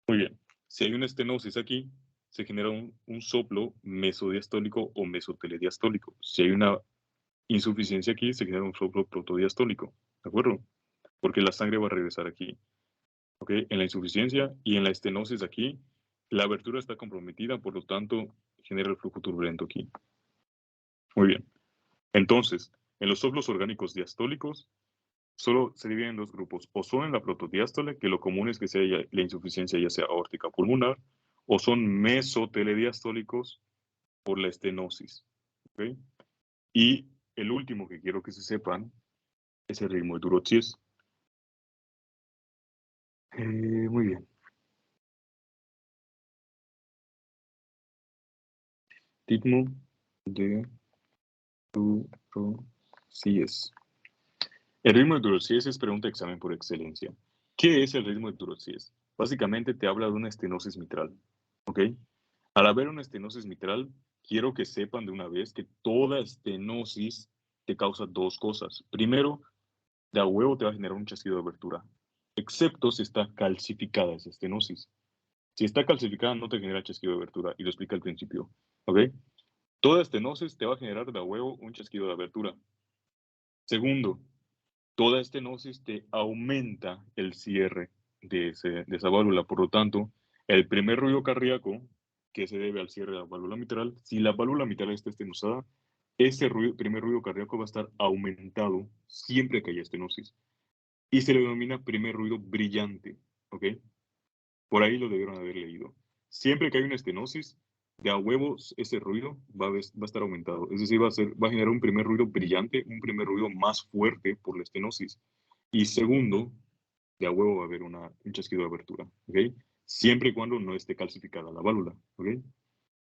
Muy bien. Si hay una estenosis aquí, se genera un soplo mesodiastólico o mesotelediastólico. Si hay una insuficiencia aquí, se genera un soplo protodiastólico, ¿de acuerdo? Porque la sangre va a regresar aquí, ¿ok? En la insuficiencia y en la estenosis aquí, la abertura está comprometida, por lo tanto, genera el flujo turbulento aquí. Muy bien. Entonces, en los soplos orgánicos diastólicos, solo se dividen en dos grupos. O son en la protodiástole, que lo común es que sea la insuficiencia ya sea aórtica o pulmonar, o son mesotelediastólicos por la estenosis. ¿Ok? Y el último que quiero que se sepan es el ritmo de Durotsies. Muy bien. Ritmo de Durotsies. El ritmo de Durotsies es pregunta de examen por excelencia. ¿Qué es el ritmo de Durotsies? Básicamente te habla de una estenosis mitral. ¿Ok? Al haber una estenosis mitral, quiero que sepan de una vez que toda estenosis te causa dos cosas. Primero, de a huevo te va a generar un chasquido de abertura, excepto si está calcificada esa estenosis. Si está calcificada, no te genera chasquido de abertura, y lo explica al principio. ¿Ok? Toda estenosis te va a generar de a huevo un chasquido de abertura. Segundo, toda estenosis te aumenta el cierre de esa válvula. Por lo tanto, el primer ruido cardíaco que se debe al cierre de la válvula mitral, si la válvula mitral está estenosada, ese primer ruido cardíaco va a estar aumentado siempre que haya estenosis. Y se le denomina primer ruido brillante. ¿Ok? Por ahí lo debieron haber leído. Siempre que hay una estenosis, de a huevos ese ruido va a estar aumentado. Es decir, va a generar un primer ruido brillante, un primer ruido más fuerte por la estenosis. Y segundo, de a huevo va a haber un chasquido de abertura. ¿Ok? Siempre y cuando no esté calcificada la válvula. ¿Ok?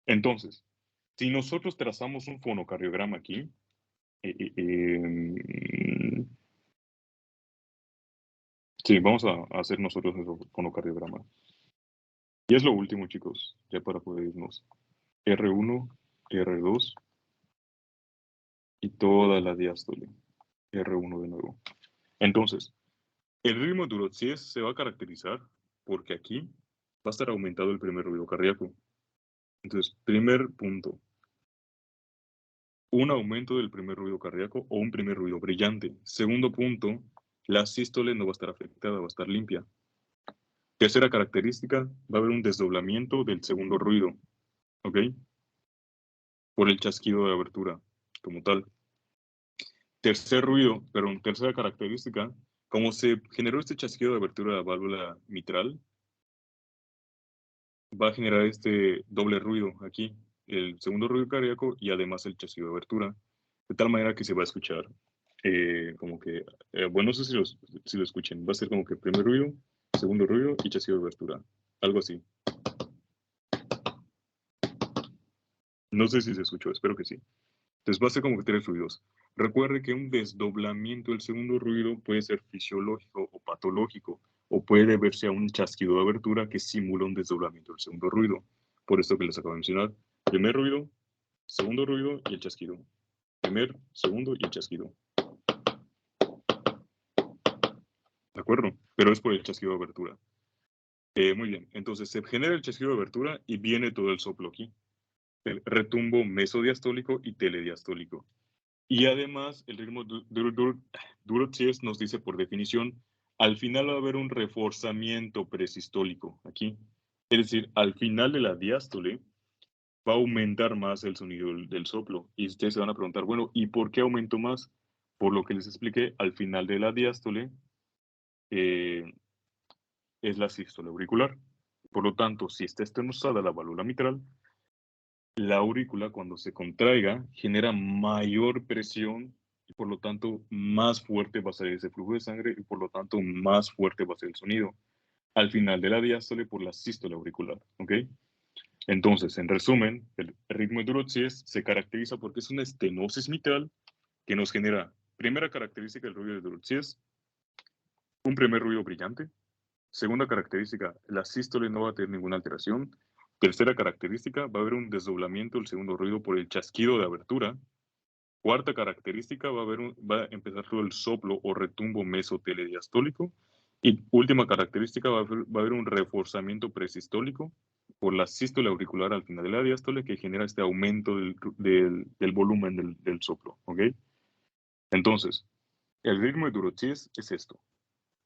Entonces, si nosotros trazamos un fonocardiograma aquí, sí, vamos a hacer nosotros nuestro fonocardiograma. Y es lo último, chicos, ya para poder irnos. R1, R2 y toda la diástole. R1 de nuevo. Entonces, el ritmo de Durotsies se va a caracterizar porque aquí va a estar aumentado el primer ruido cardíaco. Entonces, primer punto, un aumento del primer ruido cardíaco o un primer ruido brillante. Segundo punto, la sístole no va a estar afectada, va a estar limpia. Tercera característica, va a haber un desdoblamiento del segundo ruido, ¿ok? Por el chasquido de abertura como tal. Tercera característica, como se generó este chasquido de abertura de la válvula mitral, va a generar este doble ruido aquí, el segundo ruido cardíaco y además el chasquido de abertura, de tal manera que se va a escuchar como que, bueno, no sé si lo escuchen, va a ser como que primer ruido, segundo ruido y chasquido de abertura, algo así. No sé si se escuchó, espero que sí. Entonces va a ser como que 3 ruidos. Recuerde que un desdoblamiento del segundo ruido puede ser fisiológico o patológico, o puede deberse a un chasquido de abertura que simula un desdoblamiento del segundo ruido. Por esto que les acabo de mencionar. Primer ruido, segundo ruido y el chasquido. Primer, segundo y el chasquido. ¿De acuerdo? Pero es por el chasquido de abertura. Muy bien, entonces se genera el chasquido de abertura y viene todo el soplo aquí. El retumbo mesodiastólico y telediastólico. Y además, el ritmo Durotzius nos dice por definición, al final va a haber un reforzamiento presistólico aquí. Es decir, al final de la diástole va a aumentar más el sonido del soplo. Y ustedes se van a preguntar, bueno, ¿y por qué aumentó más? Por lo que les expliqué, al final de la diástole es la sístole auricular. Por lo tanto, si está estenosada la válvula mitral, la aurícula cuando se contraiga genera mayor presión y por lo tanto más fuerte va a ser ese flujo de sangre y por lo tanto más fuerte va a ser el sonido al final de la diástole por la sístole auricular, ¿ok? Entonces, en resumen, el ritmo de Durotzius se caracteriza porque es una estenosis mitral que nos genera, primera característica del ruido de Durotzius, un primer ruido brillante. Segunda característica, la sístole no va a tener ninguna alteración. Tercera característica, va a haber un desdoblamiento del segundo ruido por el chasquido de abertura. Cuarta característica, va a empezar todo el soplo o retumbo mesotelediastólico. Y última característica, va a haber un reforzamiento presistólico por la sístole auricular al final de la diástole que genera este aumento del volumen del soplo. ¿Ok? Entonces, el ritmo de Durotzius es esto.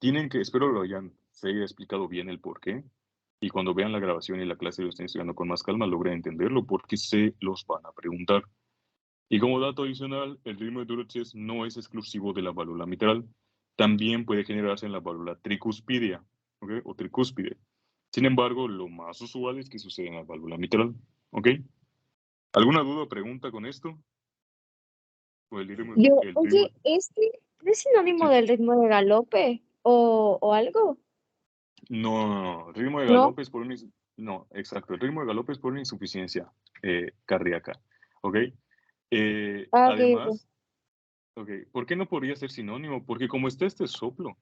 Espero se haya explicado bien el por qué, y cuando vean la grabación y la clase lo estén estudiando con más calma, logren entenderlo porque se los van a preguntar. Y como dato adicional, el ritmo de Durotzius no es exclusivo de la válvula mitral, también puede generarse en la válvula tricúspidea, ¿ok? O tricúspide. Sin embargo, lo más usual es que suceda en la válvula mitral, ¿ok? ¿Alguna duda o pregunta con esto? ¿O el ritmo, Oye, ¿este es sinónimo sí. del ritmo de galope o algo? No, ritmo de ¿No? galope es por no, exacto, el ritmo de galope es por una insuficiencia cardíaca, ¿ok? Ah, ok, ok. Además, ok, ¿por qué no podría ser sinónimo? Porque como está este soplo,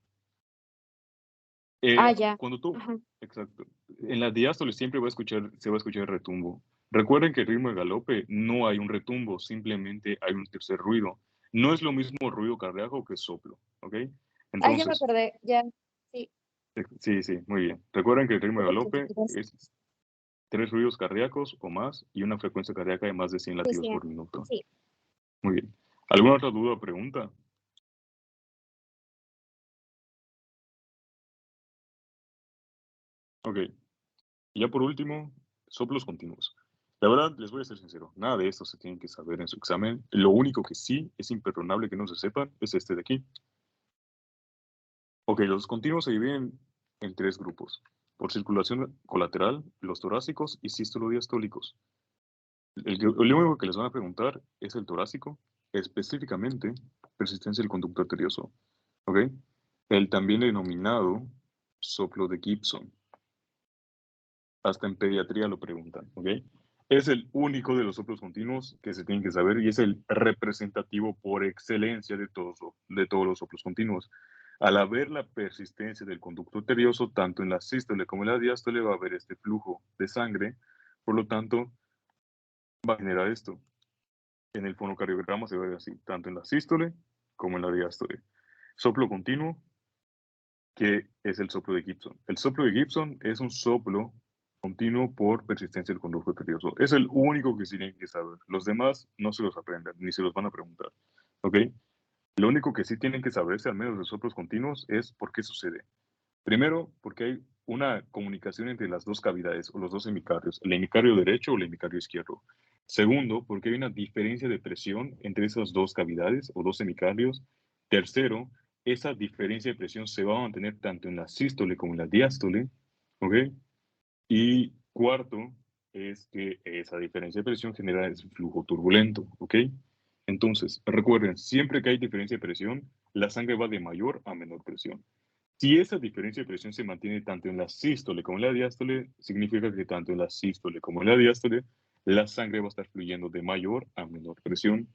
Ah, ya. cuando tú, Ajá. exacto, en la diástole siempre se va a escuchar el retumbo. Recuerden que el ritmo de galope no hay un retumbo, simplemente hay un tercer ruido. No es lo mismo ruido cardíaco que soplo, ¿ok? Ah, ya me Entonces, acordé, ya. Sí. sí, sí, muy bien. Recuerden que el ritmo de Ok, galope es 3 ruidos cardíacos o más y una frecuencia cardíaca de más de 100 sí, latidos sí, por minuto. sí. Muy bien. ¿Alguna otra duda o pregunta? Ok. Y ya por último, soplos continuos. La verdad, les voy a ser sincero, nada de esto se tiene que saber en su examen. Lo único que sí es imperdonable que no se sepan es este de aquí. Ok, los continuos se dividen en 3 grupos. Por circulación colateral, los torácicos y sístolo-diastólicos. El único que les van a preguntar es el torácico, específicamente persistencia del conducto arterioso. ¿Ok? El también denominado soplo de Gibson. Hasta en pediatría lo preguntan. ¿Ok? Es el único de los soplos continuos que se tienen que saber y es el representativo por excelencia de todos los soplos continuos. Al haber la persistencia del conducto arterioso, tanto en la sístole como en la diástole va a haber este flujo de sangre, por lo tanto, va a generar esto. En el fonocardiograma se ve así, tanto en la sístole como en la diástole. Soplo continuo, que es el soplo de Gibson. El soplo de Gibson es un soplo continuo por persistencia del conducto arterioso. Es el único que sí tienen que saber. Los demás no se los aprenden, ni se los van a preguntar. ¿Ok? Lo único que sí tienen que saberse, al menos de soplos continuos, es por qué sucede. Primero, porque hay una comunicación entre las dos cavidades o los dos hemicardios, el hemicardio derecho o el hemicardio izquierdo. Segundo, porque hay una diferencia de presión entre esas dos cavidades o dos hemicardios. Tercero, esa diferencia de presión se va a mantener tanto en la sístole como en la diástole. ¿Ok? Y cuarto, es que esa diferencia de presión genera ese flujo turbulento. ¿Ok? Entonces, recuerden, siempre que hay diferencia de presión, la sangre va de mayor a menor presión. Si esa diferencia de presión se mantiene tanto en la sístole como en la diástole, significa que tanto en la sístole como en la diástole, la sangre va a estar fluyendo de mayor a menor presión,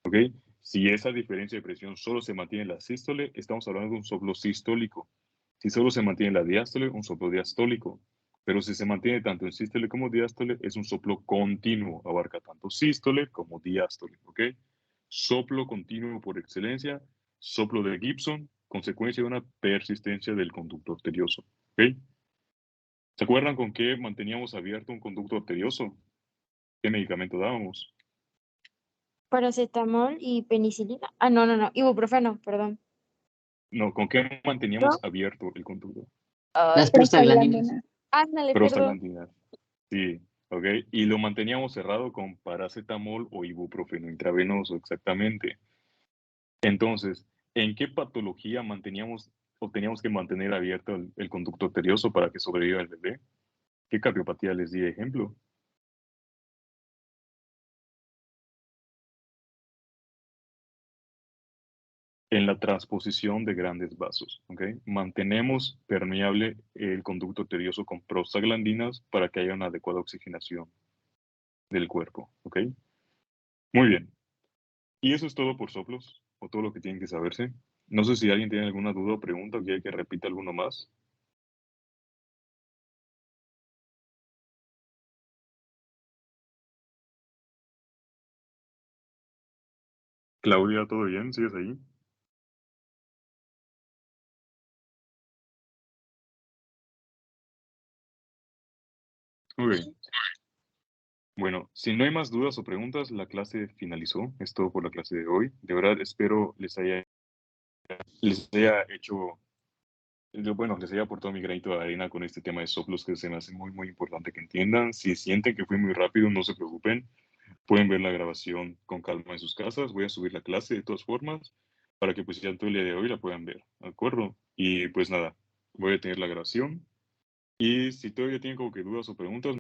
¿ok? Si esa diferencia de presión solo se mantiene en la sístole, estamos hablando de un soplo sistólico. Si solo se mantiene en la diástole, un soplo diastólico. Pero si se mantiene tanto en sístole como diástole, es un soplo continuo, abarca tanto sístole como diástole, ¿ok? Soplo continuo por excelencia, soplo de Gibson, consecuencia de una persistencia del conducto arterioso, ¿ok? ¿Se acuerdan con qué manteníamos abierto un conducto arterioso? ¿Qué medicamento dábamos? Paracetamol y penicilina. Ah, no, ibuprofeno, perdón. No, ¿con qué manteníamos abierto el conducto? Las prostaglandinas. Ándale, perdón. Prostaglandinas. Sí, ¿ok? Y lo manteníamos cerrado con paracetamol o ibuprofeno intravenoso, exactamente. Entonces, ¿en qué patología manteníamos o teníamos que mantener abierto el conducto arterioso para que sobreviva el bebé? ¿Qué cardiopatía les di de ejemplo? En la transposición de grandes vasos, ¿ok? Mantenemos permeable el conducto arterioso con prostaglandinas para que haya una adecuada oxigenación del cuerpo, ¿ok? Muy bien. Y eso es todo por soplos, o todo lo que tienen que saberse. No sé si alguien tiene alguna duda o pregunta o quiere que repita alguno más. Claudia, ¿todo bien? ¿Sigues ahí? Muy bien. Bueno, si no hay más dudas o preguntas, la clase finalizó. Es todo por la clase de hoy. De verdad, espero les haya hecho, bueno, les haya aportado mi granito de arena con este tema de soplos que se me hace muy, muy importante que entiendan. Si sienten que fui muy rápido, no se preocupen. Pueden ver la grabación con calma en sus casas. Voy a subir la clase de todas formas para que pues ya todo el día de hoy la puedan ver, ¿de acuerdo? Y pues nada, voy a tener la grabación. Y si todavía tienen como que dudas o preguntas,